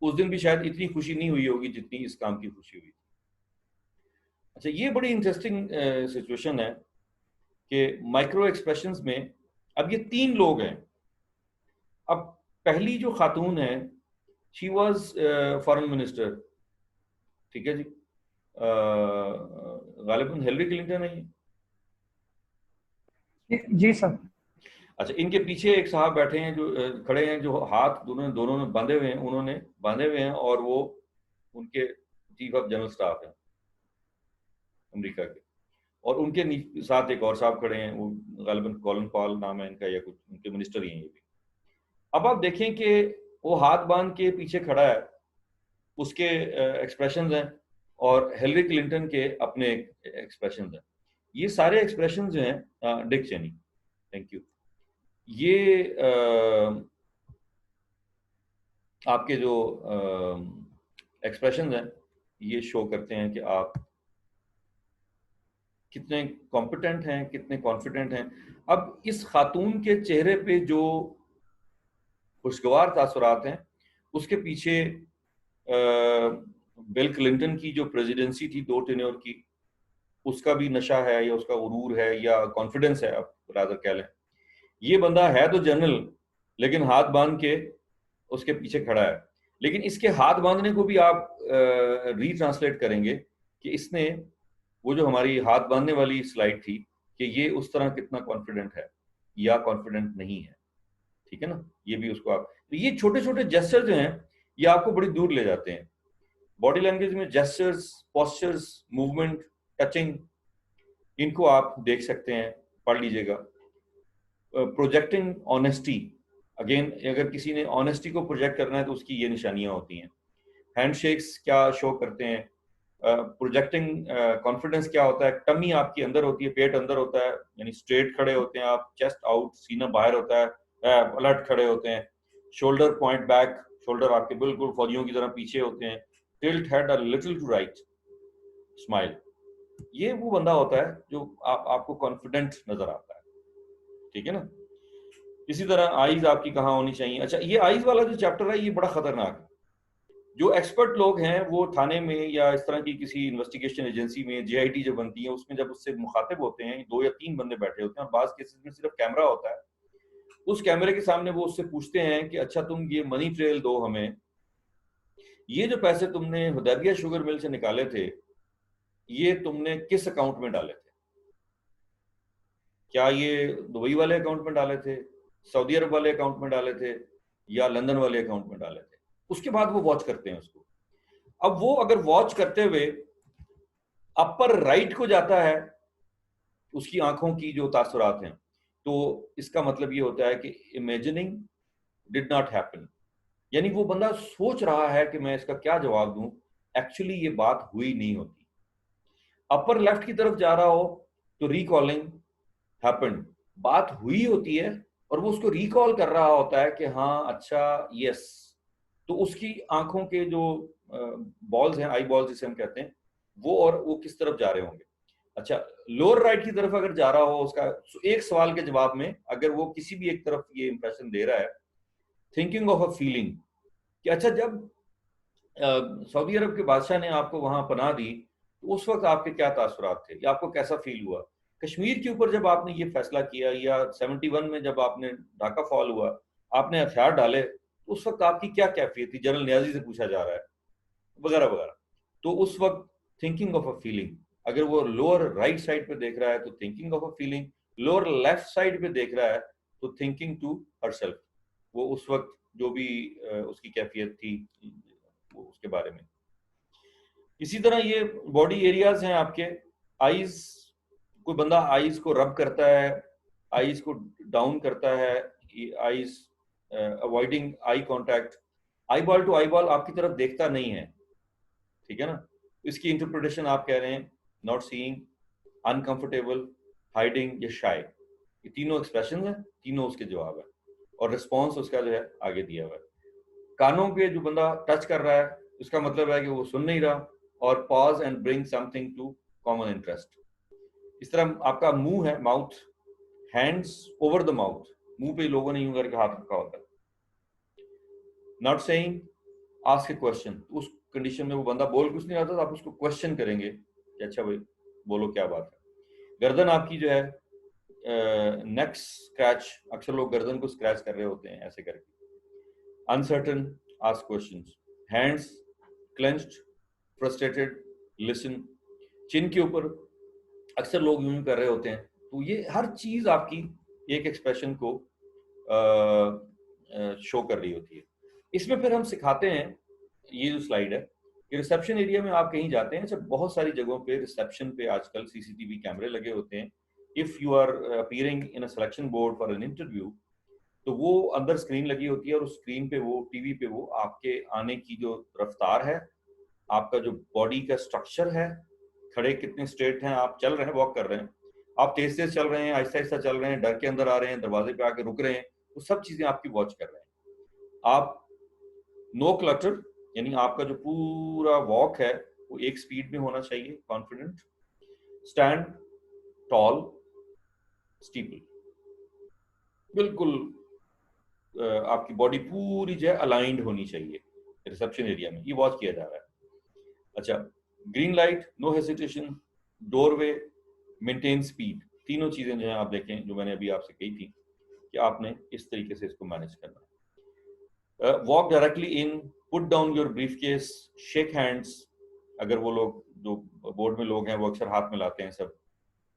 उस दिन भी शायद इतनी खुशी नहीं हुई होगी जितनी इस काम की खुशी हुई। अच्छा, ये बड़ी इंटरेस्टिंग सिचुएशन है कि माइक्रो एक्सप्रेशंस में अब ये 3 लोग हैं। अब पहली जो खातून है शी वाज फॉरेन मिनिस्टर, ठीक है जी, गालिबन हिलरी क्लिंटन है ये। जी सर। अच्छा, इनके पीछे एक साहब बैठे हैं जो खड़े हैं, जो हाथ दोनों ने बांधे हुए हैं, उन्होंने बांधे हुए हैं, और वो उनके चीफ ऑफ जनरल स्टाफ हैं अमेरिका के, और उनके साथ एक और साहब खड़े हैं, वो गालिबन कॉलिन पॉल नाम है इनका, या कुछ उनके मिनिस्टर ही हैं ये भी। अब आप देखें कि वो हाथ बांध के पीछे खड़ा है, उसके एक्सप्रेशंस हैं, और हिलरी क्लिंटन के अपने एक्सप्रेशंस हैं। ये सारे एक्सप्रेशंस जो हैं, डिक चेनी, थैंक यू, ये आपके जो एक्सप्रेशंस हैं ये शो करते हैं कि आप कितने कॉम्पिटेंट हैं, कितने कॉन्फिडेंट हैं। अब इस खातून के चेहरे पे जो खुशगवार तासुरात हैं, उसके पीछे बिल क्लिंटन की जो प्रेसिडेंसी थी 2 टेन्योर की, उसका भी नशा है या उसका गुरूर है या कॉन्फिडेंस है, आप रादर कह लें। ये बंदा है तो जनरल, लेकिन हाथ बांध के उसके पीछे खड़ा है। लेकिन इसके हाथ बांधने को भी आप रीट्रांसलेट करेंगे कि इसने वो जो हमारी हाथ बांधने वाली स्लाइड थी कि ये उस तरह कितना कॉन्फिडेंट है या कॉन्फिडेंट नहीं है, ठीक है ना, ये भी उसको आप, तो ये छोटे छोटे जेस्चर जो हैं ये आपको बड़ी दूर ले जाते हैं। बॉडी लैंग्वेज में जेस्चर्स, पोस्चर्स, मूवमेंट, टचिंग, इनको आप देख सकते हैं, पढ़ लीजिएगा। प्रोजेक्टिंग ऑनेस्टी, अगेन अगर किसी ने ऑनेस्टी को प्रोजेक्ट करना है तो उसकी ये निशानियां होती हैं। हैंडशेक्स क्या शो करते हैं, प्रोजेक्टिंग कॉन्फिडेंस क्या होता है, टमी आपकी अंदर होती है, पेट अंदर होता है, यानी स्ट्रेट खड़े होते हैं आप, चेस्ट आउट, सीना बाहर होता है, अलर्ट खड़े होते हैं, शोल्डर पॉइंट बैक, शोल्डर आपके बिल्कुल फौजियों की तरह पीछे होते हैं, tilt head a little to right, smile. ये वो बंदा होता है जो आपको कॉन्फिडेंट नजर आता है, ठीक है ना। इसी तरह आईज आपकी कहाँ होनी चाहिए। अच्छा, ये आईज वाला जो चैप्टर है ये बड़ा खतरनाक है। जो एक्सपर्ट लोग हैं वो थाने में या इस तरह की किसी इन्वेस्टिगेशन एजेंसी में JIT जो बनती है उसमें जब उससे मुखातिब होते हैं, 2 या 3 बंदे बैठे होते हैं और बाज केसेस में सिर्फ कैमरा होता है, उस कैमरे के सामने वो उससे पूछते हैं कि अच्छा तुम ये मनी ट्रेल दो हमें, ये जो पैसे तुमने हुदैबिया शुगर मिल से निकाले थे ये तुमने किस अकाउंट में डाले थे? क्या ये दुबई वाले अकाउंट में डाले थे, सऊदी अरब वाले अकाउंट में डाले थे, या लंदन वाले अकाउंट में डाले थे? उसके बाद वो वॉच करते हैं उसको। अब वो अगर वॉच करते हुए अपर राइट को जाता है उसकी आंखों की जो तासुरात हैं, तो इसका मतलब ये होता है कि इमेजिनिंग डिड नॉट हैपन, यानी वो बंदा सोच रहा है कि मैं इसका क्या जवाब दूं, एक्चुअली ये बात हुई नहीं होती। अपर लेफ्ट की तरफ जा रहा हो तो रिकॉलिंग हैपेंड, बात हुई होती है और वो उसको रिकॉल कर रहा होता है कि हाँ अच्छा यस, तो उसकी आंखों के जो बॉल्स हैं, आई बॉल्स जिसे हम कहते हैं, वो और वो किस तरफ जा रहे होंगे। अच्छा, लोअर राइट की तरफ अगर जा रहा हो उसका एक सवाल के जवाब में अगर वो किसी भी एक तरफ ये इंप्रेशन दे रहा है, थिंकिंग ऑफ अ फीलिंग, कि अच्छा जब सऊदी अरब के बादशाह ने आपको वहां पनाह दी तो उस वक्त आपके क्या तासुरात थे या आपको कैसा फील हुआ, कश्मीर के ऊपर जब आपने ये फैसला किया, या 71 में जब आपने ढाका फॉल हुआ आपने हथियार डाले तो उस वक्त आपकी क्या कैफियत थी, जनरल नियाजी से पूछा जा रहा है, वगैरह वगैरह। तो उस वक्त थिंकिंग ऑफ अ फीलिंग, अगर वो लोअर राइट साइड पे देख रहा है तो thinking of a feeling, lower left side पे देख रहा है तो थिंकिंग टू हरसेल्फ, वो उस वक्त जो भी उसकी कैफियत थी वो उसके बारे में। इसी तरह ये बॉडी एरियाज हैं आपके, आईज, कोई बंदा आईज को रब करता है, आईज को डाउन करता है, eyes avoiding eye contact, eyeball to eyeball आपकी तरफ देखता नहीं है, ठीक है ना, इसकी इंटरप्रिटेशन आप कह रहे हैं नॉट सीइंग, अनकंफर्टेबल, हाइडिंग या शाय, ये तीनों एक्सप्रेशन हैं, तीनों उसके जवाब है और रिस्पॉन्स उसका जो है आगे दिया हुआ है। कानों पे जो बंदा टच कर रहा है उसका मतलब है कि वो सुन नहीं रहा, और pause and bring something to common interest. इस तरह आपका मुंह है, mouth, hands over the mouth, मुंह पे लोगों ने यूं करके हाथ रखा होता है। Not saying, ask A question, उस कंडीशन में वो बंदा बोल कुछ नहीं आता तो आप उसको क्वेश्चन करेंगे कि अच्छा भाई बोलो क्या बात है। गर्दन आपकी जो है, नेक स्क्रैच, अक्सर लोग गर्दन को स्क्रैच कर रहे होते हैं ऐसे करके। Uncertain, ask questions. Hands clenched, frustrated, listen. Chin के ऊपर अक्सर लोग यूं कर रहे होते हैं, तो ये हर चीज आपकी एक एक्सप्रेशन को शो कर रही होती है। इसमें फिर हम सिखाते हैं, ये जो स्लाइड है, कि रिसेप्शन एरिया में आप कहीं जाते हैं, जब बहुत सारी जगहों पे रिसेप्शन पे आजकल CCTV कैमरे लगे होते हैं। If you are appearing in a selection board for an interview, तो वो अंदर स्क्रीन लगी होती है और उस स्क्रीन पे वो टीवी पे वो आपके आने की जो रफ्तार है, आपका जो बॉडी का स्ट्रक्चर है, खड़े कितने स्ट्रेट हैं, आप चल रहे हैं, वॉक कर रहे हैं, आप तेज तेज चल रहे हैं, आहिस्ता आहिस्ता चल रहे हैं, डर के अंदर आ रहे हैं, दरवाजे पे आके रुक रहे हैं, वो सब चीजें आपकी वॉच कर रहे हैं। आप नो क्लटर, यानी आपका जो पूरा वॉक है वो एक स्पीड में होना चाहिए, कॉन्फिडेंट। स्टैंड टॉल, स्टीपल, बिल्कुल आपकी बॉडी पूरी जो है अलाइंड होनी चाहिए रिसेप्शन एरिया में, ये वॉच किया जा रहा है। अच्छा, green light, no hesitation, doorway, maintain speed, तीनों चीजें जो है आप देखें जो मैंने अभी आपसे कही थी कि आपने इस तरीके से इसको मैनेज करना है। Walk directly in, put down your briefcase, shake hands, अगर वो लोग जो बोर्ड में लोग हैं वो अक्सर हाथ में लाते हैं सब,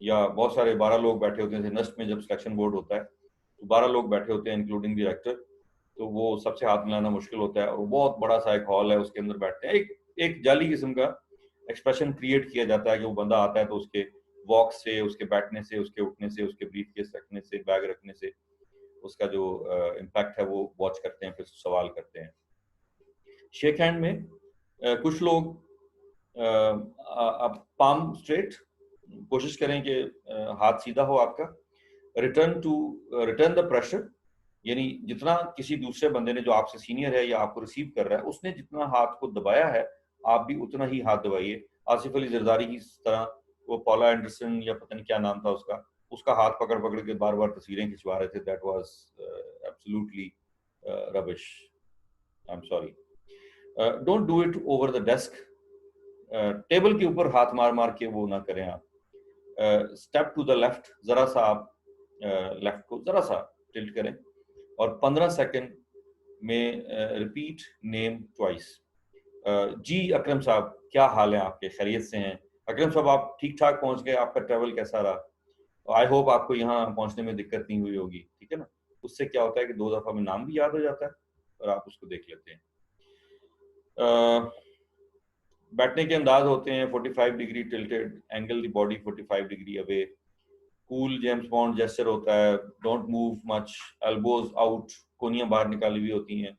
या बहुत सारे 12 लोग बैठे होते हैं, नस्ट में जब सिलेक्शन बोर्ड होता है तो 12 लोग बैठे होते हैं इंक्लूडिंग डायरेक्टर, तो वो सबसे हाथ मिलाना मुश्किल होता है, और बहुत बड़ा सा एक हॉल है उसके अंदर बैठते हैं, एक जाली किस्म का एक्सप्रेशन क्रिएट किया जाता है कि वो बंदा आता है तो उसके वॉक से, उसके बैठने से, उसके उठने से, उसके ब्रीफकेस रखने से, बैग रखने से उसका जो इम्पैक्ट है वो वॉच करते हैं, फिर सवाल करते हैं। शेक हैंड में कुछ लोग पाम स्ट्रेट, कोशिश करें कि हाथ सीधा हो आपका। रिटर्न द प्रेशर, यानी जितना किसी दूसरे बंदे ने जो आपसे सीनियर है या आपको रिसीव कर रहा है उसने जितना हाथ को दबाया है आप भी उतना ही हाथ दबाइए। आसिफ अली जरदारी की तरह वो पॉला एंडरसन या पता नहीं क्या नाम था उसका हाथ पकड़ पकड़ के बार बार तस्वीरें खिंचवा रहे थे। That was absolutely rubbish, I am sorry. Don't do it over the desk, table के ऊपर हाथ मार मार के वो ना करें आप। स्टेप टू द लेफ्ट, जरा सा आप लेफ्ट को जरा सा टिल्ट करें और 15 सेकंड में रिपीट नेम ट्वाइस। जी अकरम साहब, क्या हाल है आपके, खैरियत से हैं? अकरम साहब आप ठीक ठाक पहुंच गए, आपका ट्रैवल कैसा रहा? आई होप आपको यहाँ पहुंचने में दिक्कत नहीं हुई होगी, ठीक है ना? उससे क्या होता है कि 2 दफा में नाम भी याद हो जाता है और आप उसको देख लेते हैं। बैठने के अंदाज होते हैं 45 degree tilted, angle the body 45 degree away, cool James Bond gesture होता है, don't move much, elbows out, कोनियां बाहर निकाली हुई होती हैं।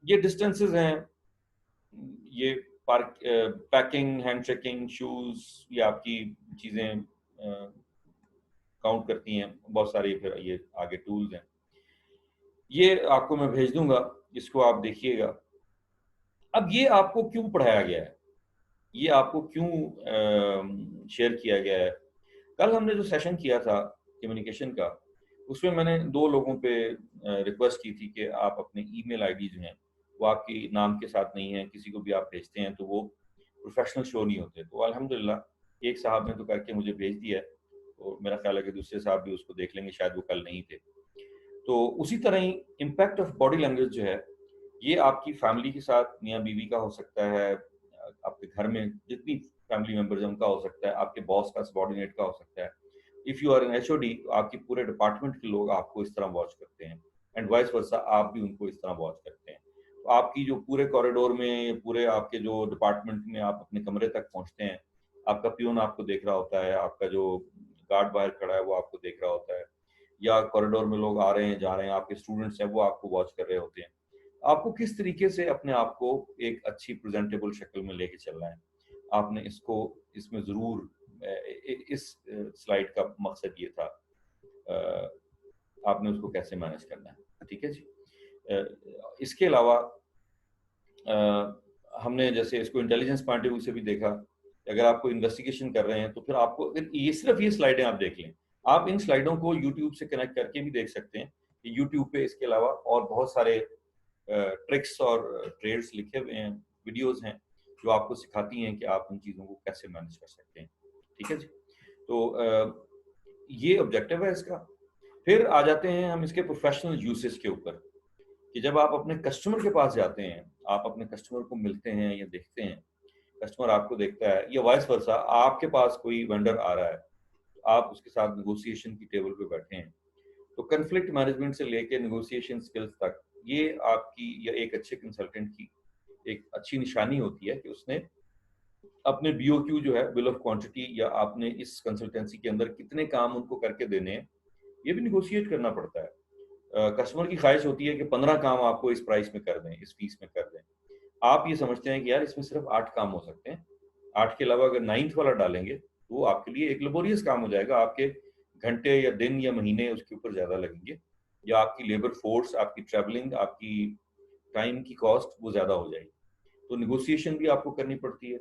ये डिस्टेंसेस हैं, ये park, packing, hand shaking, shoes, ये आपकी चीजें काउंट करती हैं बहुत सारी। फिर ये आगे टूल्स हैं, ये आपको मैं भेज दूंगा, इसको आप देखिएगा। अब ये आपको क्यों पढ़ाया गया है, ये आपको क्यों शेयर किया गया है? कल हमने जो सेशन किया था कम्युनिकेशन का, उसमें मैंने 2 लोगों पे रिक्वेस्ट की थी कि आप अपने ईमेल आईडी जो हैं वो आपकी नाम के साथ नहीं है, किसी को भी आप भेजते हैं तो वो प्रोफेशनल शो नहीं होते। तो अल्हम्दुलिल्लाह एक साहब ने तो करके मुझे भेज दिया है, तो मेरा ख्याल है कि दूसरे साहब भी उसको देख लेंगे, शायद वो कल नहीं थे। तो उसी तरह ही इम्पैक्ट ऑफ बॉडी लैंग्वेज जो है, ये आपकी फैमिली के साथ, मियाँ बीवी का हो सकता है, आपके घर में जितनी फैमिली मेंबर्स हैं उनका हो सकता है, आपके बॉस का, सबॉर्डिनेट का हो सकता है। If you are an HOD, आपकी पूरे डिपार्टमेंट के लोग आपको इस तरह वॉच करते हैं, एंड वाइस वर्सा आप भी उनको इस तरह वॉच करते हैं। तो आपकी जो पूरे कॉरिडोर में, पूरे आपके जो डिपार्टमेंट में आप अपने कमरे तक पहुंचते हैं, आपका पियून आपको देख रहा होता है, आपका जो गार्ड बाहर खड़ा है वो आपको देख रहा होता है, या कॉरिडोर में लोग आ रहे हैं जा रहे हैं, आपके स्टूडेंट्स हैं वो आपको वॉच कर रहे होते हैं। आपको किस तरीके से अपने आप को एक अच्छी प्रेजेंटेबल शक्ल में लेके चलना है, आपने इसको, इसमें जरूर इस स्लाइड का मकसद ये था, आपने उसको कैसे मैनेज करना है, ठीक है जी। इसके अलावा हमने जैसे इसको इंटेलिजेंस पॉइंट ऑफ व्यू से भी देखा, अगर आपको इन्वेस्टिगेशन कर रहे हैं तो फिर आपको, अगर ये सिर्फ ये स्लाइडें आप देख लें, आप इन स्लाइडों को यूट्यूब से कनेक्ट करके भी देख सकते हैं कि यूट्यूब पे इसके अलावा और बहुत सारे ट्रिक्स और ट्रेड्स लिखे हुए हैं, वीडियोस हैं जो आपको सिखाती हैं कि आप उन चीज़ों को कैसे मैनेज कर सकते हैं, ठीक है जी। तो ये ऑब्जेक्टिव है इसका। फिर आ जाते हैं हम इसके प्रोफेशनल यूसेज के ऊपर, कि जब आप अपने कस्टमर के पास जाते हैं, आप अपने कस्टमर को मिलते हैं या देखते हैं, कस्टमर आपको देखता है, या वाइस वर्सा, आपके पास कोई वेंडर आ रहा है, आप उसके साथ नेगोशिएशन की टेबल पे बैठे हैं, तो कन्फ्लिक्ट मैनेजमेंट से लेके नेगोशिएशन स्किल्स तक, ये आपकी या एक अच्छे कंसल्टेंट की एक अच्छी निशानी होती है कि उसने अपने BOQ जो है, बिल ऑफ क्वांटिटी, या आपने इस कंसल्टेंसी के अंदर कितने काम उनको करके देने हैं, ये भी निगोशिएट करना पड़ता है। कस्टमर की ख्वाहिश होती है कि 15 काम आपको इस प्राइस में कर दें, इस फीस में कर दें। आप ये समझते हैं कि यार इसमें सिर्फ 8 काम हो सकते हैं, 8 के अलावा अगर 9th वाला डालेंगे तो वो आपके लिए एक लेबोरियस काम हो जाएगा, आपके घंटे या दिन या महीने उसके ऊपर ज़्यादा लगेंगे, या आपकी लेबर फोर्स, आपकी ट्रैवलिंग, आपकी टाइम की कॉस्ट वो ज़्यादा हो जाएगी। तो निगोशिएशन भी आपको करनी पड़ती है।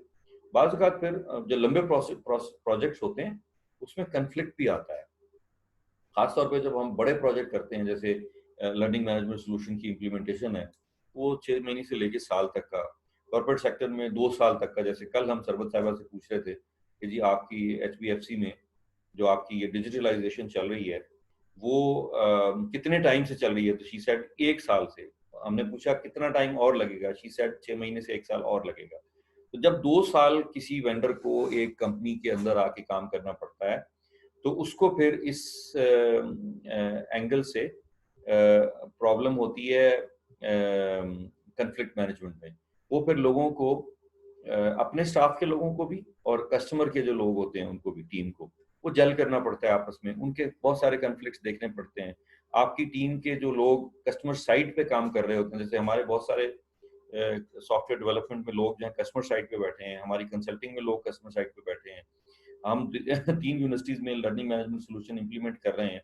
बाज़ औक़ात फिर जो लंबे प्रोजेक्ट्स होते हैं उसमें कन्फ्लिक्ट भी आता है, खासतौर पे जब हम बड़े प्रोजेक्ट करते हैं, जैसे लर्निंग मैनेजमेंट सोल्यूशन की इम्प्लीमेंटेशन है, वो 6 महीने से लेके साल तक का, कॉर्पोरेट सेक्टर में 2 साल तक का। जैसे कल हम सरबत साहिबा से पूछ रहे थे कि जी आपकी HBFC में जो आपकी ये डिजिटलाइजेशन चल रही है वो कितने टाइम से चल रही है, तो शी सेड 1 साल से। हमने पूछा कितना टाइम और लगेगा, शी सेड 6 महीने से 1 साल और लगेगा। तो जब 2 साल किसी वेंडर को एक कंपनी के अंदर आके काम करना पड़ता है, तो उसको फिर इस एंगल से प्रॉब्लम होती है कन्फ्लिक्ट मैनेजमेंट में। वो फिर लोगों को, अपने स्टाफ के लोगों को भी और कस्टमर के जो लोग होते हैं उनको भी, टीम को, वो जेल करना पड़ता है आपस में, उनके बहुत सारे कन्फ्लिक्ट्स देखने पड़ते हैं। आपकी टीम के जो लोग कस्टमर साइट पे काम कर रहे होते हैं, जैसे हमारे बहुत सारे सॉफ्टवेयर डेवलपमेंट में लोग जो हैं कस्टमर साइट पे बैठे हैं, हमारी कंसल्टिंग में लोग कस्टमर साइट पे बैठे हैं, हम 3 यूनिवर्सिटीज में लर्निंग मैनेजमेंट सोल्यूशन इंप्लीमेंट कर रहे हैं,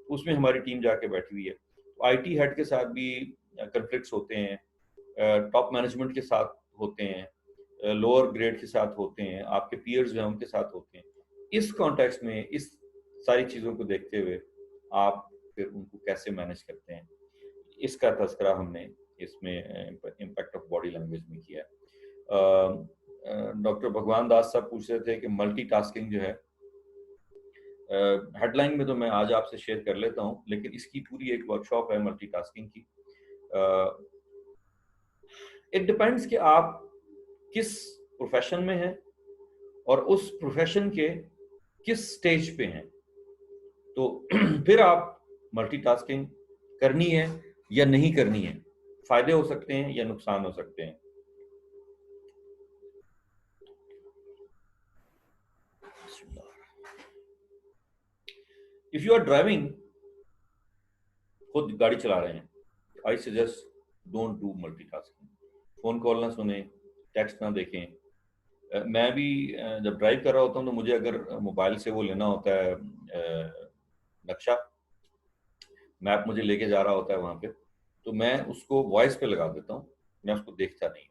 उसमें हमारी टीम जाके बैठी हुई है। तो IT हेड के साथ भी कन्फ्लिक्ट्स होते हैं, टॉप मैनेजमेंट के साथ होते हैं, लोअर ग्रेड के साथ होते हैं, आपके पीयर्स जो हैं उनके साथ होते हैं। इस कॉन्टेक्स्ट में इस सारी चीज़ों को देखते हुए आप फिर उनको कैसे मैनेज करते हैं, इसका तज़किरा हमने इसमें इम्पैक्ट ऑफ बॉडी लैंग्वेज में किया है। डॉक्टर भगवान दास साहब पूछ रहे थे कि मल्टीटास्किंग जो है, हेडलाइन में तो मैं आज आपसे शेयर कर लेता हूं, लेकिन इसकी पूरी एक वर्कशॉप है मल्टीटास्किंग की। इट डिपेंड्स कि आप किस प्रोफेशन में हैं और उस प्रोफेशन के किस स्टेज पे हैं, तो फिर आप मल्टीटास्किंग करनी है या नहीं करनी है, फायदे हो सकते हैं या नुकसान हो सकते हैं। इफ यू आर ड्राइविंग, खुद गाड़ी चला रहे हैं, I suggest don't do multitasking. Phone call ना सुने, टेक्स्ट ना देखें। मैं भी जब ड्राइव कर रहा होता हूँ तो मुझे अगर मोबाइल से वो लेना होता है नक्शा, मैप मुझे लेके जा रहा होता है वहाँ पे, तो मैं उसको वॉइस पे लगा देता हूँ, मैं उसको देखता नहीं,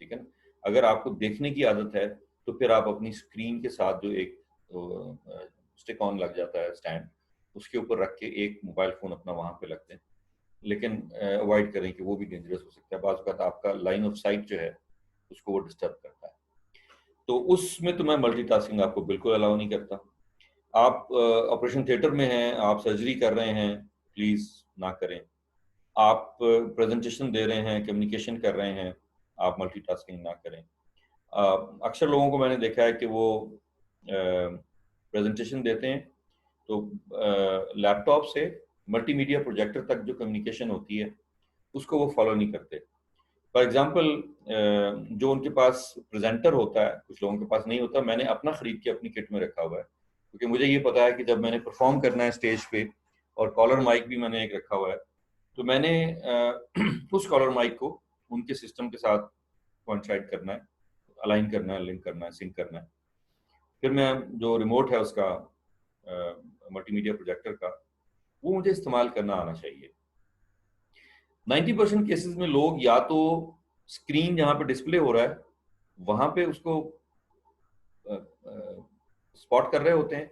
ठीक है ना। अगर आपको देखने की आदत है तो फिर आप अपनी स्क्रीन के साथ जो एक स्टिक ऑन लग जाता है स्टैंड, उसके ऊपर रख के एक मोबाइल फोन अपना वहाँ पे लगते हैं, लेकिन अवॉइड करें कि वो भी डेंजरस हो सकता है। बाज़ वक़्त आपका लाइन ऑफ साइट जो है उसको वो डिस्टर्ब करता है, तो उसमें तो मैं मल्टीटास्किंग आपको बिल्कुल अलाउ नहीं करता। आप ऑपरेशन थिएटर में हैं, आप सर्जरी कर रहे हैं, प्लीज़ ना करें। आप प्रेजेंटेशन दे रहे हैं, कम्युनिकेशन कर रहे हैं, आप मल्टीटास्किंग ना करें। अक्सर लोगों को मैंने देखा है कि वो प्रेजेंटेशन देते हैं तो लैपटॉप से मल्टीमीडिया प्रोजेक्टर तक जो कम्युनिकेशन होती है उसको वो फॉलो नहीं करते। फॉर एग्जांपल जो उनके पास प्रेजेंटर होता है, कुछ लोगों के पास नहीं होता, मैंने अपना खरीद के अपनी किट में रखा हुआ है, क्योंकि मुझे ये पता है कि जब मैंने परफॉर्म करना है स्टेज पे, और कॉलर माइक भी मैंने एक रखा हुआ है, तो मैंने उस कॉलर माइक को उनके सिस्टम के साथ कोइंसाइड करना है, अलाइन करना है, लिंक करना है, सिंक करना है। फिर मैं जो रिमोट है उसका मल्टीमीडिया प्रोजेक्टर का, वो मुझे इस्तेमाल करना आना चाहिए। 90% केसेस में लोग या तो स्क्रीन जहाँ पे डिस्प्ले हो रहा है वहाँ पे उसको स्पॉट कर रहे होते हैं,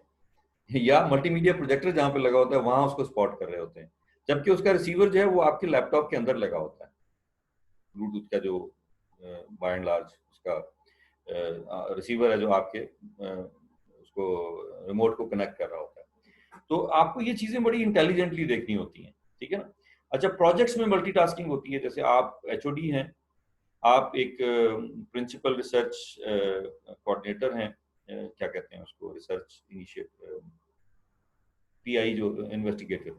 या मल्टीमीडिया प्रोजेक्टर जहाँ पे लगा होता है वहाँ उसको स्पॉट कर रहे होते हैं, जबकि उसका रिसीवर जो है वो आपके लैपटॉप के अंदर लगा होता है। ब्लूटूथ का जो बाय एंड लार्ज उसका रिसीवर है जो आपके उसको रिमोट को कनेक्ट कर रहा होता है। तो आपको ये चीज़ें बड़ी इंटेलिजेंटली देखनी होती हैं, ठीक है ना। अच्छा, प्रोजेक्ट्स में मल्टीटास्किंग होती है, जैसे आप एचओडी हैं, आप एक प्रिंसिपल रिसर्च कोऑर्डिनेटर हैं, क्या कहते हैं उसको, रिसर्च इनिशिएटिव, पीआई जो इन्वेस्टिगेटर,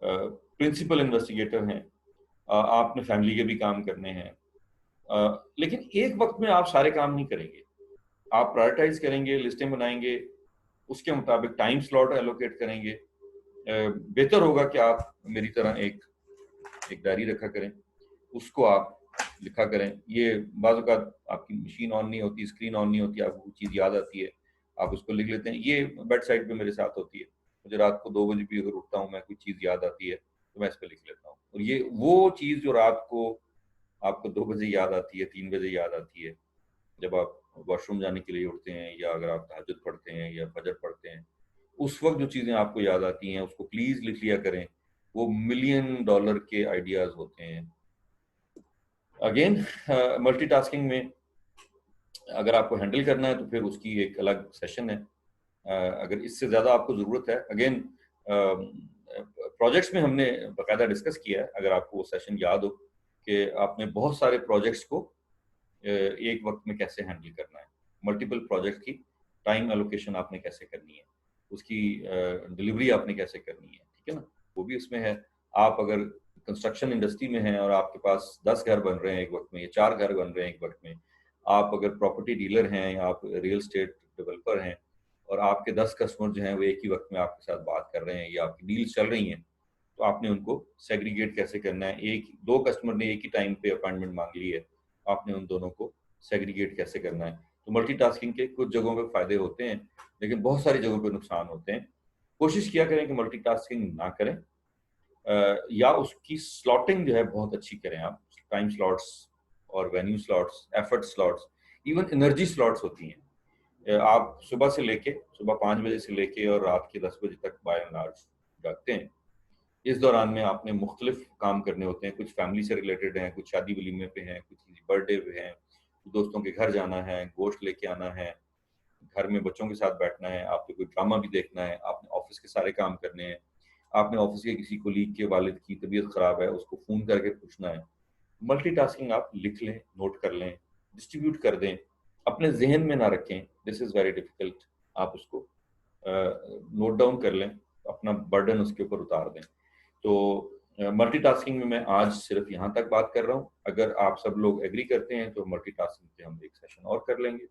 प्रिंसिपल इन्वेस्टिगेटर हैं, आपने फैमिली के भी काम करने हैं, लेकिन एक वक्त में आप सारे काम नहीं करेंगे, आप प्रायोरिटाइज करेंगे, लिस्टें बनाएंगे, उसके मुताबिक टाइम स्लॉट एलोकेट करेंगे। बेहतर होगा कि आप मेरी तरह एक डायरी रखा करें, उसको आप लिखा करें। ये बाज़ औक़ात आपकी मशीन ऑन नहीं होती, स्क्रीन ऑन नहीं होती, आपको चीज़ याद आती है, आप उसको लिख लेते हैं। ये बेड साइड पे मेरे साथ होती है, मुझे रात को 2 बजे भी अगर उठता हूँ, मैं कोई चीज़ याद आती है तो मैं इस पर लिख लेता हूँ। और ये वो चीज़ जो रात को आपको 2 बजे याद आती है, 3 बजे याद आती है, जब आप वॉशरूम जाने के लिए उठते हैं, या अगर आप तहज्जुद पढ़ते हैं या फजर पढ़ते हैं, उस वक्त जो चीज़ें आपको याद आती हैं उसको प्लीज़ लिख लिया करें। वो $1 मिलियन के आइडियाज़ होते हैं। अगेन मल्टीटास्किंग में अगर आपको हैंडल करना है तो फिर उसकी एक अलग सेशन है। अगर इससे ज़्यादा आपको ज़रूरत है, अगेन प्रोजेक्ट्स में हमने बाकायदा डिस्कस किया है, अगर आपको वो सेशन याद हो कि आपने बहुत सारे प्रोजेक्ट्स को एक वक्त में कैसे हैंडल करना है, मल्टीपल प्रोजेक्ट की टाइम एलोकेशन आपने कैसे करनी है, उसकी डिलीवरी आपने कैसे करनी है, ठीक है ना, वो भी उसमें है। आप अगर कंस्ट्रक्शन इंडस्ट्री में हैं और आपके पास 10 घर बन रहे हैं एक वक्त में, या 4 घर बन रहे हैं एक वक्त में, आप अगर प्रॉपर्टी डीलर हैं या आप रियल एस्टेट डेवलपर हैं और आपके 10 कस्टमर जो हैं वो एक ही वक्त में आपके साथ बात कर रहे हैं या आपकी डील्स चल रही हैं, तो आपने उनको सेग्रीगेट कैसे करना है। 2 कस्टमर ने एक ही टाइम पे अपॉइंटमेंट मांग ली है, आपने उन दोनों को सेग्रीगेट कैसे करना है। तो मल्टीटास्किंग के कुछ जगहों पे फायदे होते हैं, लेकिन बहुत सारी जगहों पे नुकसान होते हैं। कोशिश किया करें कि मल्टीटास्किंग ना करें, या उसकी स्लॉटिंग जो है बहुत अच्छी करें आप। टाइम स्लॉट्स और venue slots, effort slots, even energy slots होती हैं। आप सुबह 5 बजे से लेके और रात के 10 बजे तक बाय एंड लार्ज जागते हैं, इस दौरान में आपने मुख्तलिफ काम करने होते हैं, कुछ फैमिली से रिलेटेड हैं, कुछ शादी वलीमे पे हैं, कुछ किसी बर्थडे पे हैं, दोस्तों के घर जाना है, गोश्त लेके आना है, घर में बच्चों के साथ बैठना है, आपको कोई ड्रामा भी देखना है, आपने ऑफिस के सारे काम करने हैं, आपने ऑफिस के किसी कोलीग के वालिद की तबीयत ख़राब है, उसको फ़ोन करके पूछना है। मल्टीटास्किंग आप लिख लें, नोट कर लें, डिस्ट्रीब्यूट कर दें, अपने जहन में ना रखें, दिस इज़ वेरी डिफ़िकल्ट। आप उसको नोट डाउन कर लें, अपना बर्डन उसके ऊपर उतार दें। तो मल्टीटास्किंग में मैं आज सिर्फ यहाँ तक बात कर रहा हूँ। अगर आप सब लोग एग्री करते हैं तो मल्टीटास्किंग पे हम एक सेशन और कर लेंगे।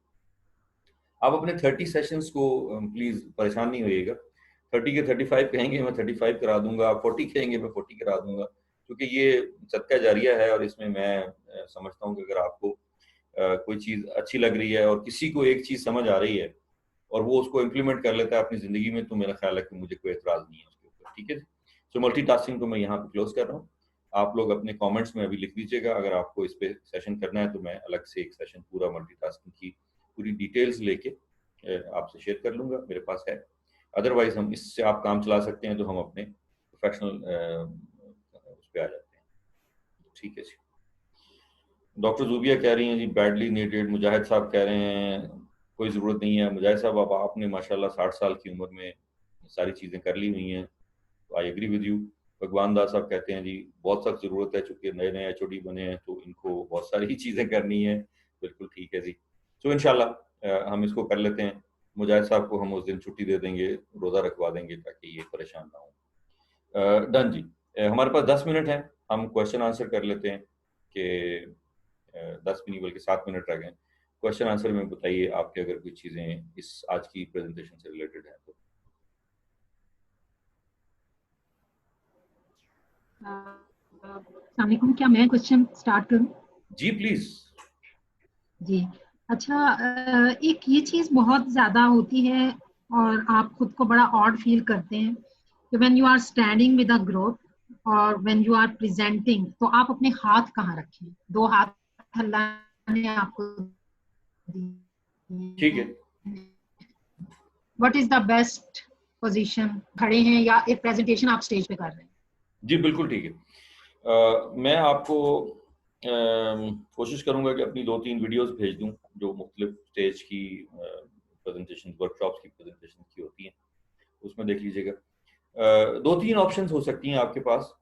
आप अपने 30 सेशंस को प्लीज़ परेशान नहीं होइएगा। 30 के 35 कहेंगे मैं 35 करा दूंगा, आप 40 कहेंगे मैं 40 करा दूंगा, क्योंकि ये सदका जारिया है और इसमें मैं समझता हूँ कि अगर आपको कोई चीज़ अच्छी लग रही है और किसी को एक चीज़ समझ आ रही है और वो उसको इम्प्लीमेंट कर लेता है अपनी ज़िंदगी में, तो मेरा ख्याल है कि मुझे कोई एतराज़ नहीं है उसके ऊपर। ठीक है जी। सो मल्टीटास्किंग को मैं यहाँ पे क्लोज कर रहा हूँ। आप लोग अपने कमेंट्स में अभी लिख दीजिएगा, अगर आपको इस पे सेशन करना है तो मैं अलग से एक सेशन पूरा मल्टीटास्किंग की पूरी डिटेल्स लेके आपसे शेयर कर लूँगा, मेरे पास है। अदरवाइज हम इससे आप काम चला सकते हैं तो हम अपने प्रोफेशनल उस पर आ जाते हैं। ठीक है जी। डॉक्टर जूबिया कह रही हैं जी बैडली नीडेड। मुजाहिद साहब कह रहे हैं कोई ज़रूरत नहीं है। मुजाहिद साहब अब आपने माशाल्लाह 60 साल की उम्र में सारी चीज़ें कर ली हुई हैं, तो आई एग्री विद यू। भगवान दास साहब कहते हैं जी बहुत सख्त ज़रूरत है, चूँकि नए नए HOD बने हैं तो इनको बहुत सारी चीज़ें करनी है। बिल्कुल ठीक है जी। तो इंशाल्लाह हम इसको कर लेते हैं। मुजाहिद साहब को हम उस दिन छुट्टी दे देंगे, रोज़ा रखवा देंगे ताकि ये परेशान ना हो। डन जी। हमारे पास 10 मिनट हैं, हम क्वेश्चन आंसर कर लेते हैं कि 10 भी नहीं बल्कि 7 मिनट रह गए। क्वेश्चन आंसर में बताइए आपके अगर कोई चीज़ें इस आज की प्रेजेंटेशन से रिलेटेड है तो। अस्सलाम वालेकुम, क्या मैं क्वेश्चन स्टार्ट करूं? जी प्लीज। जी अच्छा, एक ये चीज बहुत ज्यादा होती है और आप खुद को बड़ा ऑड फील करते हैं कि when you are standing with a group और व्हेन यू आर प्रेजेंटिंग, तो आप अपने हाथ कहाँ रखें? 2 हाथ अल्लाह ने आपको दिए। ठीक है। What is the best position? खड़े हैं या एक प्रेजेंटेशन आप स्टेज पे कर रहे हैं? जी बिल्कुल ठीक है। मैं आपको कोशिश करूंगा कि अपनी 2-3 वीडियोस भेज दूं जो मुख्तलिफ स्टेज की प्रेजेंटेशन वर्कशॉप्स की प्रेजेंटेशन की होती हैं, उसमें देख लीजिएगा। 2-3 ऑप्शंस हो सकती हैं आपके पास।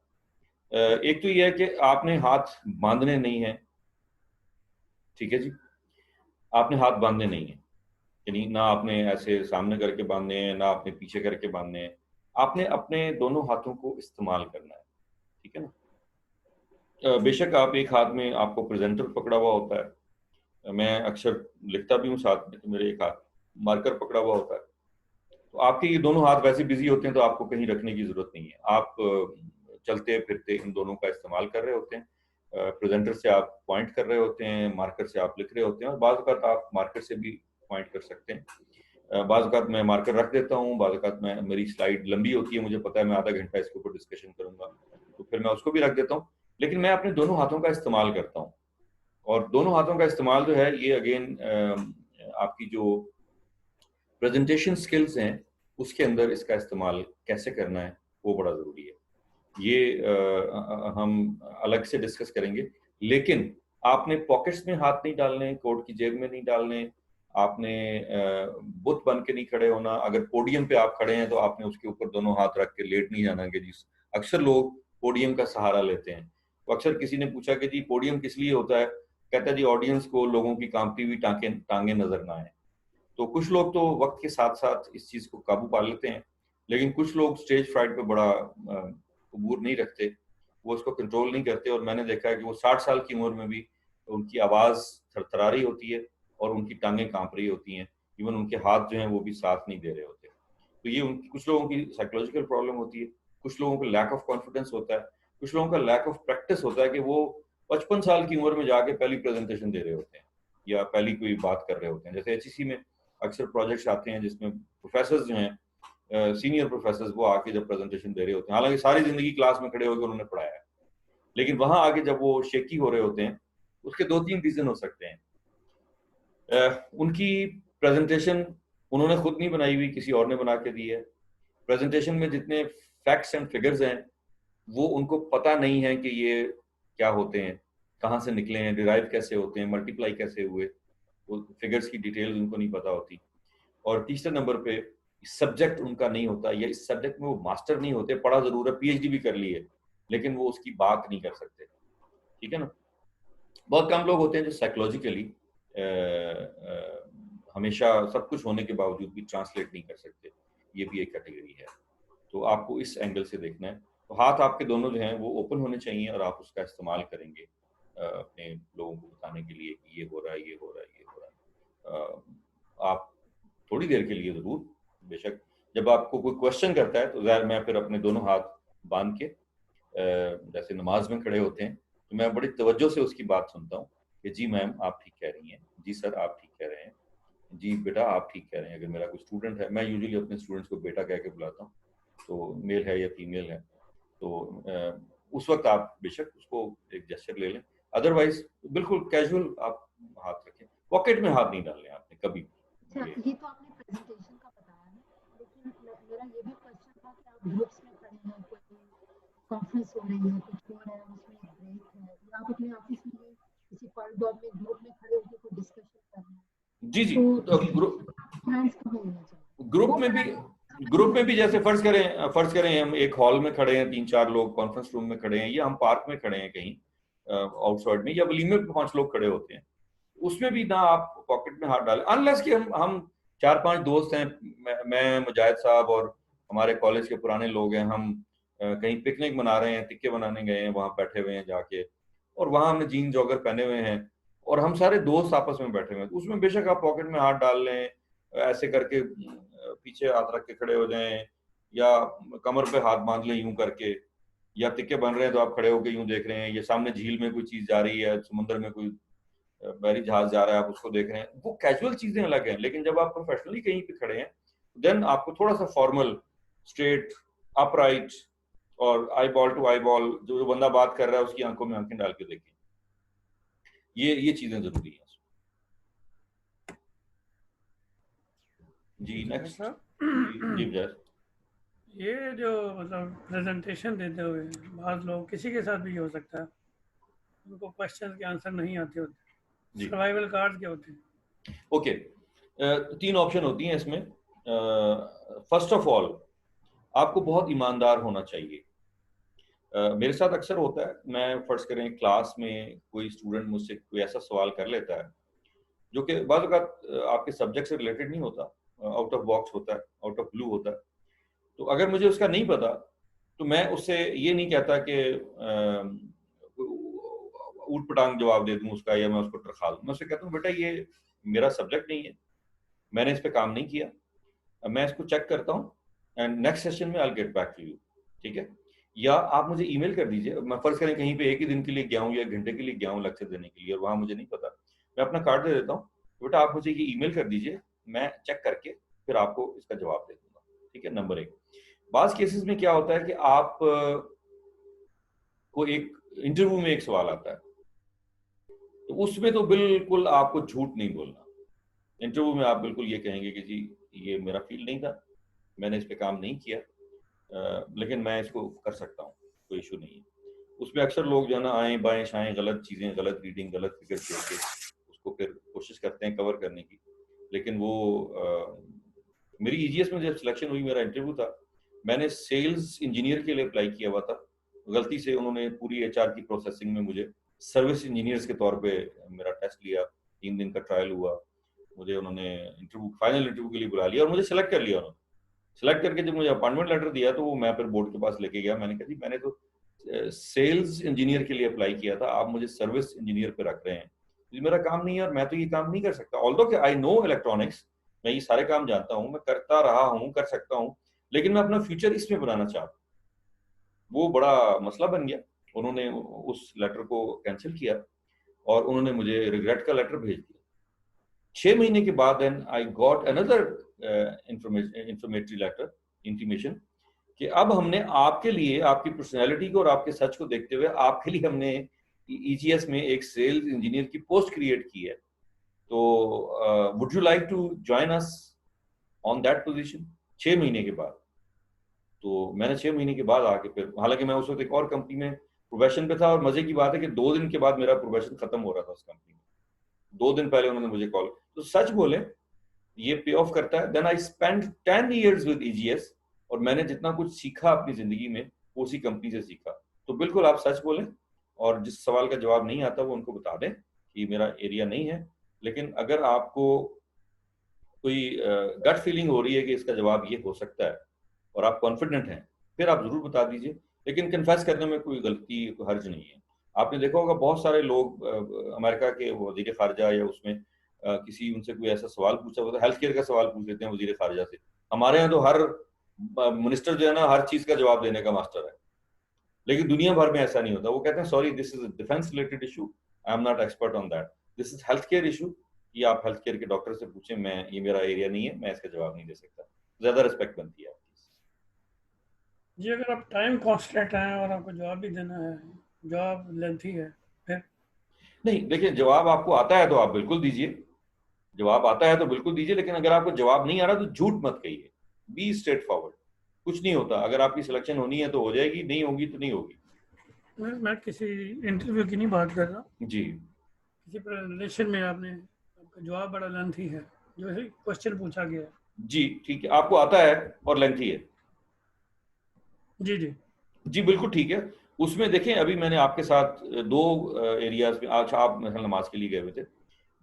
एक तो ये है कि आपने हाथ बांधने नहीं है। ठीक है जी, आपने हाथ बांधने नहीं है, यानी ना आपने ऐसे सामने करके बांधने हैं, ना आपने पीछे करके बांधने हैं। आपने अपने दोनों हाथों को इस्तेमाल करना है। ठीक है ना। बेशक आप एक हाथ में आपको प्रेजेंटर पकड़ा हुआ होता है, मैं अक्सर लिखता भी हूँ साथ में, तो मेरे एक हाथ मार्कर पकड़ा हुआ होता है, तो आपके ये दोनों हाथ वैसे बिजी होते हैं तो आपको कहीं रखने की जरूरत नहीं है। आप चलते फिरते इन दोनों का इस्तेमाल कर रहे होते हैं। प्रेजेंटर से आप पॉइंट कर रहे होते हैं, मार्कर से आप लिख रहे होते हैं, और बाज़ औक़ात आप मार्कर से भी पॉइंट कर सकते हैं। बाज़ औक़ात मैं मार्कर रख देता हूँ, बाज़ औक़ात मैं मेरी स्लाइड लंबी होती है, मुझे पता है मैं आधा घंटा इसके ऊपर डिस्कशन करूंगा, तो फिर मैं उसको भी रख देता हूँ, लेकिन मैं अपने दोनों हाथों का इस्तेमाल करता हूँ। और दोनों हाथों का इस्तेमाल जो है ये अगेन आपकी जो प्रेजेंटेशन स्किल्स हैं उसके अंदर इसका इस्तेमाल कैसे करना है वो बड़ा ज़रूरी है। ये हम अलग से डिस्कस करेंगे, लेकिन आपने पॉकेट्स में हाथ नहीं डालने, कोट की जेब में नहीं डालने, आपने बुत बन के नहीं खड़े होना। अगर पोडियम पे आप खड़े हैं तो आपने उसके ऊपर दोनों हाथ रख के लेट नहीं जाना कि जी, अक्सर लोग पोडियम का सहारा लेते हैं। तो अक्सर किसी ने पूछा कि जी पोडियम किस लिए होता है, कहता है जी ऑडियंस को लोगों की कांपती हुई टांगे नजर ना आए। तो कुछ लोग तो वक्त के साथ साथ इस चीज़ को काबू पा लेते हैं, लेकिन कुछ लोग स्टेज फ्राइट पे बड़ा अबूर नहीं रखते, वो उसको कंट्रोल नहीं करते, और मैंने देखा है कि वो 60 साल की उम्र में भी उनकी आवाज़ थरथरा रही होती है और उनकी टांगें कांप रही होती हैं, इवन उनके हाथ जो हैं वो भी साथ नहीं दे रहे होते। तो ये कुछ लोगों की साइकोलॉजिकल प्रॉब्लम होती है, कुछ लोगों को लैक ऑफ कॉन्फिडेंस होता है, कुछ लोगों का लैक ऑफ प्रैक्टिस होता है कि वो 55 साल की उम्र में जाके पहली प्रेजेंटेशन दे रहे होते हैं या पहली कोई बात कर रहे होते हैं। जैसे HEC में अक्सर प्रोजेक्ट्स आते हैं जिसमें प्रोफेसर जो हैं, सीनियर प्रोफेसर, वो आके जब प्रेजेंटेशन दे रहे होते हैं, हालांकि सारी जिंदगी क्लास में खड़े होकर उन्होंने पढ़ाया है, लेकिन वहां आके जब वो शेकी हो रहे होते हैं, उसके 2-3 रीजन हो सकते हैं। उनकी प्रेजेंटेशन उन्होंने खुद नहीं बनाई हुई, किसी और ने बना के दी है। प्रेजेंटेशन में जितने फैक्ट्स एंड फिगर्स हैं वो उनको पता नहीं है कि ये क्या होते हैं, कहाँ से निकले हैं, डिराइव कैसे होते हैं, मल्टीप्लाई कैसे हुए, वो फिगर्स की डिटेल उनको नहीं पता होती। और तीसरे नंबर पे सब्जेक्ट उनका नहीं होता, या इस सब्जेक्ट में वो मास्टर नहीं होते, पढ़ा जरूर है, पीएचडी भी कर ली है, लेकिन वो उसकी बात नहीं कर सकते। ठीक है ना। बहुत कम लोग होते हैं जो साइकोलॉजिकली हमेशा सब कुछ होने के बावजूद भी ट्रांसलेट नहीं कर सकते, ये भी एक कैटेगरी है। तो आपको इस एंगल से देखना है। तो हाथ आपके दोनों जो हैं वो ओपन होने चाहिए, और आप उसका इस्तेमाल करेंगे अपने लोगों को बताने के लिए कि ये हो रहा है, ये हो रहा है, ये हो रहा है। आप थोड़ी देर के लिए जरूर, बेशक जब आपको कोई क्वेश्चन करता है तो ज़ाहिर मैं फिर अपने दोनों हाथ बांध के जैसे नमाज में खड़े होते हैं, तो मैं बड़ी तवज्जो से उसकी बात सुनता हूँ कि जी मैम आप ठीक कह रही हैं, जी सर आप ठीक कह रहे हैं, जी बेटा आप ठीक कह रहे हैं। अगर मेरा कोई स्टूडेंट है, मैं यूजुअली अपने स्टूडेंट्स को बेटा कह के बुलाता हूँ, तो मेल है या फीमेल है, तो उस वक्त आप बेशक उसको एक जेस्चर ले लें। अदरवाइज बिल्कुल कैजुअल आप हाथ रखें, पॉकेट में हाथ नहीं डालने आपने कभी। ये तो आपने प्रेजेंटेशन का बताया है, लेकिन मेरा ये भी क्वेश्चन था कि आप ग्रुप्स में खड़े हैं, कोई कॉन्फ्रेंस हो रही है, कुछ हो रहा है, उसमें एक ब्रेक है, या आप अपने ऑफिस में किसी कॉरिडोर में ग्रुप में खड़े होकर कोई डिस्कशन कर रहे हैं, जी जी, तो ग्रुप हैंड्स कहाँ होना चाहिए? ग्रुप में भी जैसे फर्ज करें हम एक हॉल में खड़े हैं, 3-4 लोग कॉन्फ्रेंस रूम में खड़े हैं, या हम पार्क में खड़े हैं कहीं आउटसाइड में, या वलीमे पे 5 लोग खड़े होते हैं, उसमें भी ना आप पॉकेट में हाथ डालें, अनलेस कि हम 4-5 दोस्त हैं, मैं मुजाहिद साहब और हमारे कॉलेज के पुराने लोग हैं, हम कहीं पिकनिक मना रहे हैं, टिक्के बनाने गए हैं, वहां बैठे हुए हैं जाके, और वहां हमने जीन जॉगर पहने हुए हैं और हम सारे दोस्त आपस में बैठे हुए हैं, तो उसमें बेशक आप पॉकेट में हाथ डाल लें, ऐसे करके पीछे हाथ रख के खड़े हो जाएं, या कमर पे हाथ बांध लें यूं करके, या टिक्के बन रहे हैं तो आप खड़े होकर यूं देख रहे हैं, ये सामने झील में कोई चीज जा रही है, समुद्र में कोई बहरी जहाज जा रहा है, आप उसको देख रहे हैं, वो कैजुअल चीजें अलग हैं। लेकिन जब आप प्रोफेशनली कहीं पे खड़े हैं, देन आपको थोड़ा सा फॉर्मल, स्ट्रेट, अपराइट, और eyeball to eyeball, जो बंदा बात कर रहा है उसकी आंखों में आंखें डाल के देखें, ये चीजें जरूरी है। जी नेक्स्ट। जी जय। ये जो मतलब प्रेजेंटेशन देते हुए बाद लोग, किसी के साथ भी हो सकता है, उनको क्वेश्चन के आंसर नहीं आते होते, सर्वाइवल कार्ड क्या होते हैं? ओके, 3 ऑप्शन होती हैं इसमें। फर्स्ट ऑफ ऑल आपको बहुत ईमानदार होना चाहिए। मेरे साथ अक्सर होता है, मैं फर्ज करें क्लास में कोई स्टूडेंट मुझसे कोई ऐसा सवाल कर लेता है जो कि बाज़ औक़ात आपके सब्जेक्ट से रिलेटेड नहीं होता, आउट ऑफ बॉक्स होता है, आउट ऑफ ब्लू होता है। तो अगर मुझे उसका नहीं पता तो मैं उससे ये नहीं कहता कि ऊट पटांग जवाब दे दूं उसका, या मैं उसको टरखा दूं। मैं उससे कहता हूँ बेटा ये मेरा सब्जेक्ट नहीं है, मैंने इस पे काम नहीं किया, मैं इसको चेक करता हूँ एंड नेक्स्ट सेशन में I will get back to you. ठीक है, या आप मुझे ईमेल कर दीजिए। मैं फर्ज करें कहीं पे एक ही दिन के लिए गया हूँ या 1 घंटे के लिए गया हूँ लेक्चर देने के लिए, और वहां मुझे नहीं पता, मैं अपना कार्ड दे देता हूँ, बेटा आप मुझे ये ईमेल कर दीजिए, मैं चेक करके फिर आपको इसका जवाब दे दूंगा। ठीक है, नंबर 1। बाज़ केसेस में क्या होता है कि आप को एक इंटरव्यू में एक सवाल आता है, तो उसमें तो बिल्कुल आपको झूठ नहीं बोलना। इंटरव्यू में आप बिल्कुल ये कहेंगे कि जी ये मेरा फील्ड नहीं था, मैंने इस पे काम नहीं किया, लेकिन मैं इसको कर सकता हूँ, कोई इशू नहीं है। उसमें अक्सर लोग जो है ना आए बाएं शाएं गलत चीज़ें, गलत रीडिंग, गलत फिगर के उसको फिर कोशिश करते हैं कवर करने की। लेकिन वो मेरी ईजीएस में जब सिलेक्शन हुई, मेरा इंटरव्यू था, मैंने सेल्स इंजीनियर के लिए अप्लाई किया हुआ था, गलती से उन्होंने पूरी एचआर की प्रोसेसिंग में मुझे सर्विस इंजीनियर्स के तौर पे मेरा टेस्ट लिया, 3 दिन का ट्रायल हुआ, मुझे उन्होंने फाइनल इंटरव्यू के लिए बुला लिया और मुझे सेलेक्ट कर लिया। उन्होंने सेलेक्ट करके जब मुझे अपॉइंटमेंट लेटर दिया तो वो मैं फिर बोर्ड के पास लेके गया, मैंने कहा जी मैंने तो सेल्स इंजीनियर के लिए अप्लाई किया था, आप मुझे सर्विस इंजीनियर पे रख रहे हैं, ये मेरा काम नहीं है और मैं तो ये काम नहीं कर सकता। ऑल्दो कि आई नो इलेक्ट्रॉनिक्स, मैं ये सारे काम जानता हूँ, मैं करता रहा हूँ, कर सकता हूँ, लेकिन मैं अपना फ्यूचर इसमें बनाना चाहता हूँ। वो बड़ा मसला बन गया। उन्होंने उस लेटर को कैंसिल किया और उन्होंने मुझे रिग्रेट का लेटर भेज दिया। 6 महीने के बाद then I got another informatory letter, intimation, कि अब हमने आपके लिए, आपकी पर्सनैलिटी को और आपके सच को देखते हुए आपके लिए हमने ईजीएस में एक सेल्स इंजीनियर की पोस्ट क्रिएट की है, तो would you like to join us on that position. 6 महीने के बाद तो मैंने 6 महीने के बाद आके फिर, हालांकि मैं उस वक्त एक और कंपनी में प्रोबेशन पे था, और मजे की बात है कि 2 दिन के बाद मेरा प्रोबेशन खत्म हो रहा था उस कंपनी में। 2 दिन पहले उन्होंने मुझे कॉल, तो सच बोले ये पे ऑफ करता है। Then I spend 10 years with EGS, और मैंने जितना कुछ सीखा अपनी जिंदगी में वो उसी कंपनी से सीखा। तो बिल्कुल आप सच बोलें, और जिस सवाल का जवाब नहीं आता वो उनको बता दें कि मेरा एरिया नहीं है। लेकिन अगर आपको कोई गट फीलिंग हो रही है कि इसका जवाब ये हो सकता है और आप कॉन्फिडेंट हैं, फिर आप जरूर बता दीजिए। लेकिन कन्फेस करने में कोई गलती, कोई हर्ज नहीं है। आपने देखा होगा बहुत सारे लोग अमेरिका के वजीर खारजा या उसमें किसी उनसे कोई ऐसा सवाल पूछा होता है, हेल्थ केयर का सवाल पूछ लेते हैं वजीर खारजा से। हमारे यहाँ तो हर मिनिस्टर जो है ना हर चीज का जवाब देने का मास्टर है, लेकिन दुनिया भर में ऐसा नहीं होता। वो कहते हैं sorry this is defence related issue, I am not expert on that, this is health care issue, ये आप हेल्थ केयर के डॉक्टर से पूछें, मैं ये मेरा एरिया नहीं है, मैं इसका जवाब नहीं दे सकता। ज्यादा रिस्पेक्ट बनती है आपकी। जी अगर आप टाइम कॉन्स्टेंट हैं और आपको जवाब भी देना है, जवाब लेंथी है, फिर नहीं देखिए, जवाब आपको आता है तो आप बिल्कुल दीजिए, जवाब आता है तो बिल्कुल दीजिए। लेकिन अगर आपको जवाब नहीं आ रहा तो झूठ मत कहिए, बी स्ट्रेट फॉरवर्ड। कुछ नहीं होता, अगर आपकी सिलेक्शन होनी है तो हो जाएगी, नहीं होगी तो नहीं होगी। मैं किसी इंटरव्यू की नहीं बात कर रहा, जी किसी प्रेजेंटेशन में आपने, आपका जवाब बड़ा लेंथी है, जो है क्वेश्चन पूछा गया है। जी ठीक है, आपको आता है और लेंथी है। जी जी जी बिल्कुल ठीक है। उसमें देखें, अभी मैंने आपके साथ 2 एरियाज में, आज आप मतलब नमाज के लिए गए हुए थे,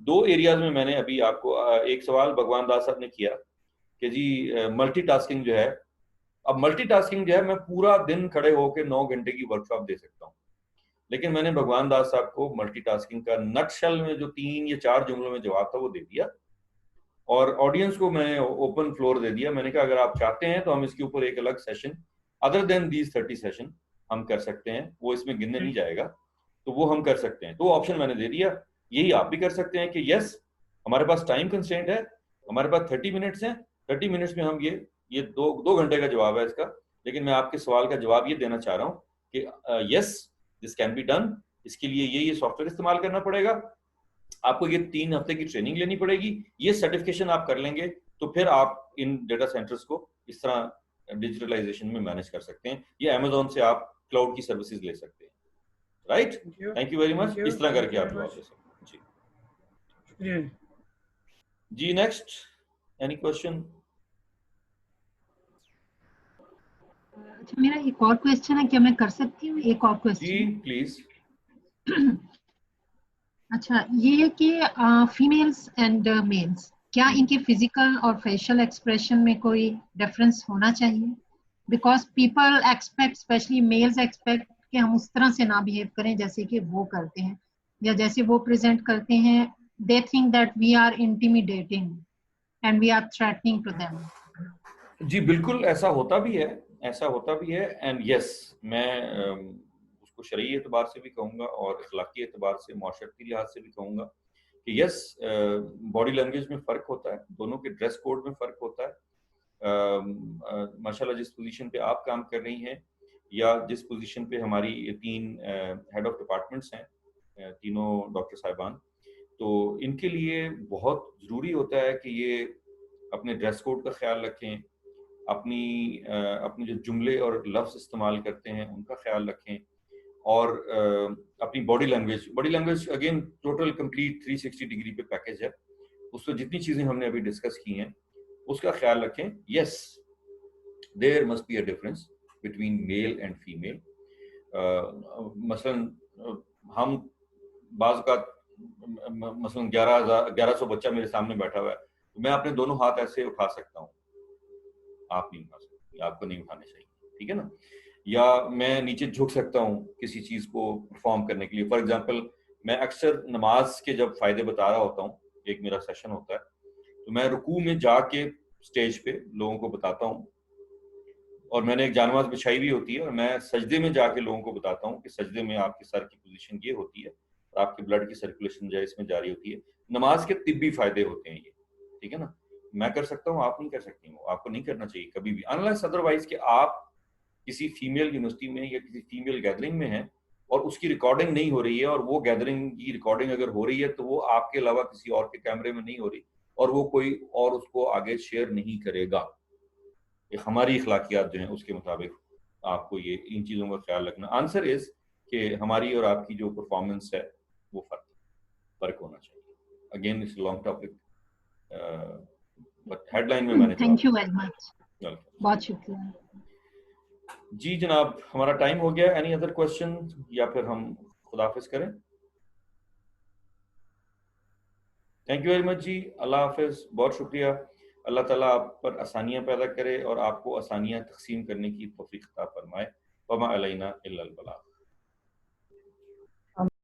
2 एरियाज में मैंने अभी आपको एक सवाल भगवान दास साहब ने किया कि जी मल्टीटास्किंग जो है, अब मल्टीटास्किंग जो है मैं पूरा दिन खड़े होकर 9 घंटे की वर्कशॉप दे सकता हूँ, लेकिन मैंने भगवान दास साहब को मल्टीटास्किंग का नटशेल में जो 3 या 4 जुमलों में जवाब था वो दे दिया, और ऑडियंस को मैंने ओपन फ्लोर दे दिया। मैंने कहा अगर आप चाहते हैं तो हम इसके ऊपर एक अलग session, other than these 30 session हम कर सकते हैं, वो इसमें गिनने नहीं जाएगा, तो वो हम कर सकते हैं। तो ऑप्शन मैंने दे दिया। यही आप भी कर सकते हैं कि यस हमारे पास टाइम कंस्ट्रेंट है, हमारे पास 30 मिनट्स हैं, 30 मिनट्स में हम ये 2 घंटे का जवाब है इसका, लेकिन मैं आपके सवाल का जवाब ये देना चाह रहा हूँ कि yes this can be done. इसके लिए ये सॉफ्टवेयर इस्तेमाल करना पड़ेगा, आपको ये 3 हफ्ते की ट्रेनिंग लेनी पड़ेगी, ये सर्टिफिकेशन आप कर लेंगे तो फिर आप इन डेटा सेंटर्स को इस तरह डिजिटलाइजेशन में मैनेज कर सकते हैं। ये अमेजोन से आप क्लाउड की सर्विसेज ले सकते हैं। Right, thank you very much. इस तरह करके आप जवाब दे सकते हैं। जी जी नेक्स्ट एनी क्वेश्चन? अच्छा मेरा एक और क्वेश्चन है, क्या मैं कर सकती हूँ एक और क्वेश्चन? Ji please. अच्छा ये है कि फीमेल्स एंड मेल्स, क्या इनके फिजिकल और फेशियल एक्सप्रेशन में कोई डिफरेंस होना चाहिए? Because people expect, especially males expect कि हम उस तरह से ना बिहेव करें जैसे कि वो करते हैं या जैसे वो प्रेजेंट करते हैं। They think that we are intimidating and we are threatening to them. जी बिल्कुल ऐसा होता भी है, ऐसा होता भी है। एंड यस मैं उसको शरई एतबार से भी कहूँगा और अखलाकी एतबार से, माशरती लिहाज से भी कहूँगा कि यस बॉडी लैंग्वेज में फ़र्क होता है, दोनों के ड्रेस कोड में फ़र्क होता है। माशाल्लाह जिस पोजीशन पे आप काम कर रही हैं या जिस पोजीशन पे हमारी 3 हेड ऑफ डिपार्टमेंट्स हैं, तीनों डॉक्टर साहिबान, तो इनके लिए बहुत ज़रूरी होता है कि ये अपने ड्रेस कोड का ख्याल रखें, अपनी जो जुमले और लफ्ज़ इस्तेमाल करते हैं उनका ख्याल रखें, और अपनी body language again total complete 360 degree पे पैकेज है, उसमें जितनी चीज़ें हमने अभी डिस्कस की हैं उसका ख्याल रखें। Yes there must be a difference between male and female. मसलन हम बाज़ का मसलन 1100 बच्चा मेरे सामने बैठा हुआ है तो मैं अपने दोनों हाथ ऐसे उठा सकता हूँ, आप नहीं उठा सकते, आपको नहीं उठाने चाहिए, ठीक है ना। या मैं नीचे झुक सकता हूँ किसी चीज़ को परफॉर्म करने के लिए। फॉर एग्जांपल मैं अक्सर नमाज के जब फ़ायदे बता रहा होता हूँ, एक मेरा सेशन होता है, तो मैं रुकू में जाके स्टेज पे लोगों को बताता हूँ, और मैंने एक जानमाज़ बिछाई भी होती है, और मैं सजदे में जाके लोगों को बताता हूँ कि सजदे में आपके सर की पोजीशन ये होती है और आपके ब्लड की सर्कुलेशन जो है इसमें जारी होती है। नमाज के तिब्बी फायदे होते हैं ये, ठीक है ना। मैं कर सकता हूँ, आप नहीं कर सकती हूँ, आपको नहीं करना चाहिए कभी भी, अनलेस अदरवाइज कि आप किसी फीमेल यूनिवर्सिटी में या किसी फीमेल गैदरिंग में हैं और उसकी रिकॉर्डिंग नहीं हो रही है, और वो गैदरिंग की रिकॉर्डिंग अगर हो रही है तो वो आपके अलावा किसी और के कैमरे में नहीं हो रही, और वो कोई और उसको आगे शेयर नहीं करेगा। हमारी अखलाकियात जो हैं उसके मुताबिक आपको ये इन चीज़ों का ख्याल रखना। आंसर इज कि हमारी और आपकी जो परफॉर्मेंस है वो फर्क होना चाहिए। Again it's long topic, but headline में मैंने थैंक यू वेरी मच, बहुत शुक्रिया जी जनाब। हमारा टाइम हो गया। एनी अदर क्वेश्चन या फिर हम खुदाफिज करें? थैंक यू वेरी मच जी, अल्लाह हाफिज, बहुत शुक्रिया। अल्लाह ताला आप पर आसानियां पैदा करे और आपको आसानियां तकसीम करने की तौफीक अता फरमाए। वमा अलैना इल्लल बलाग।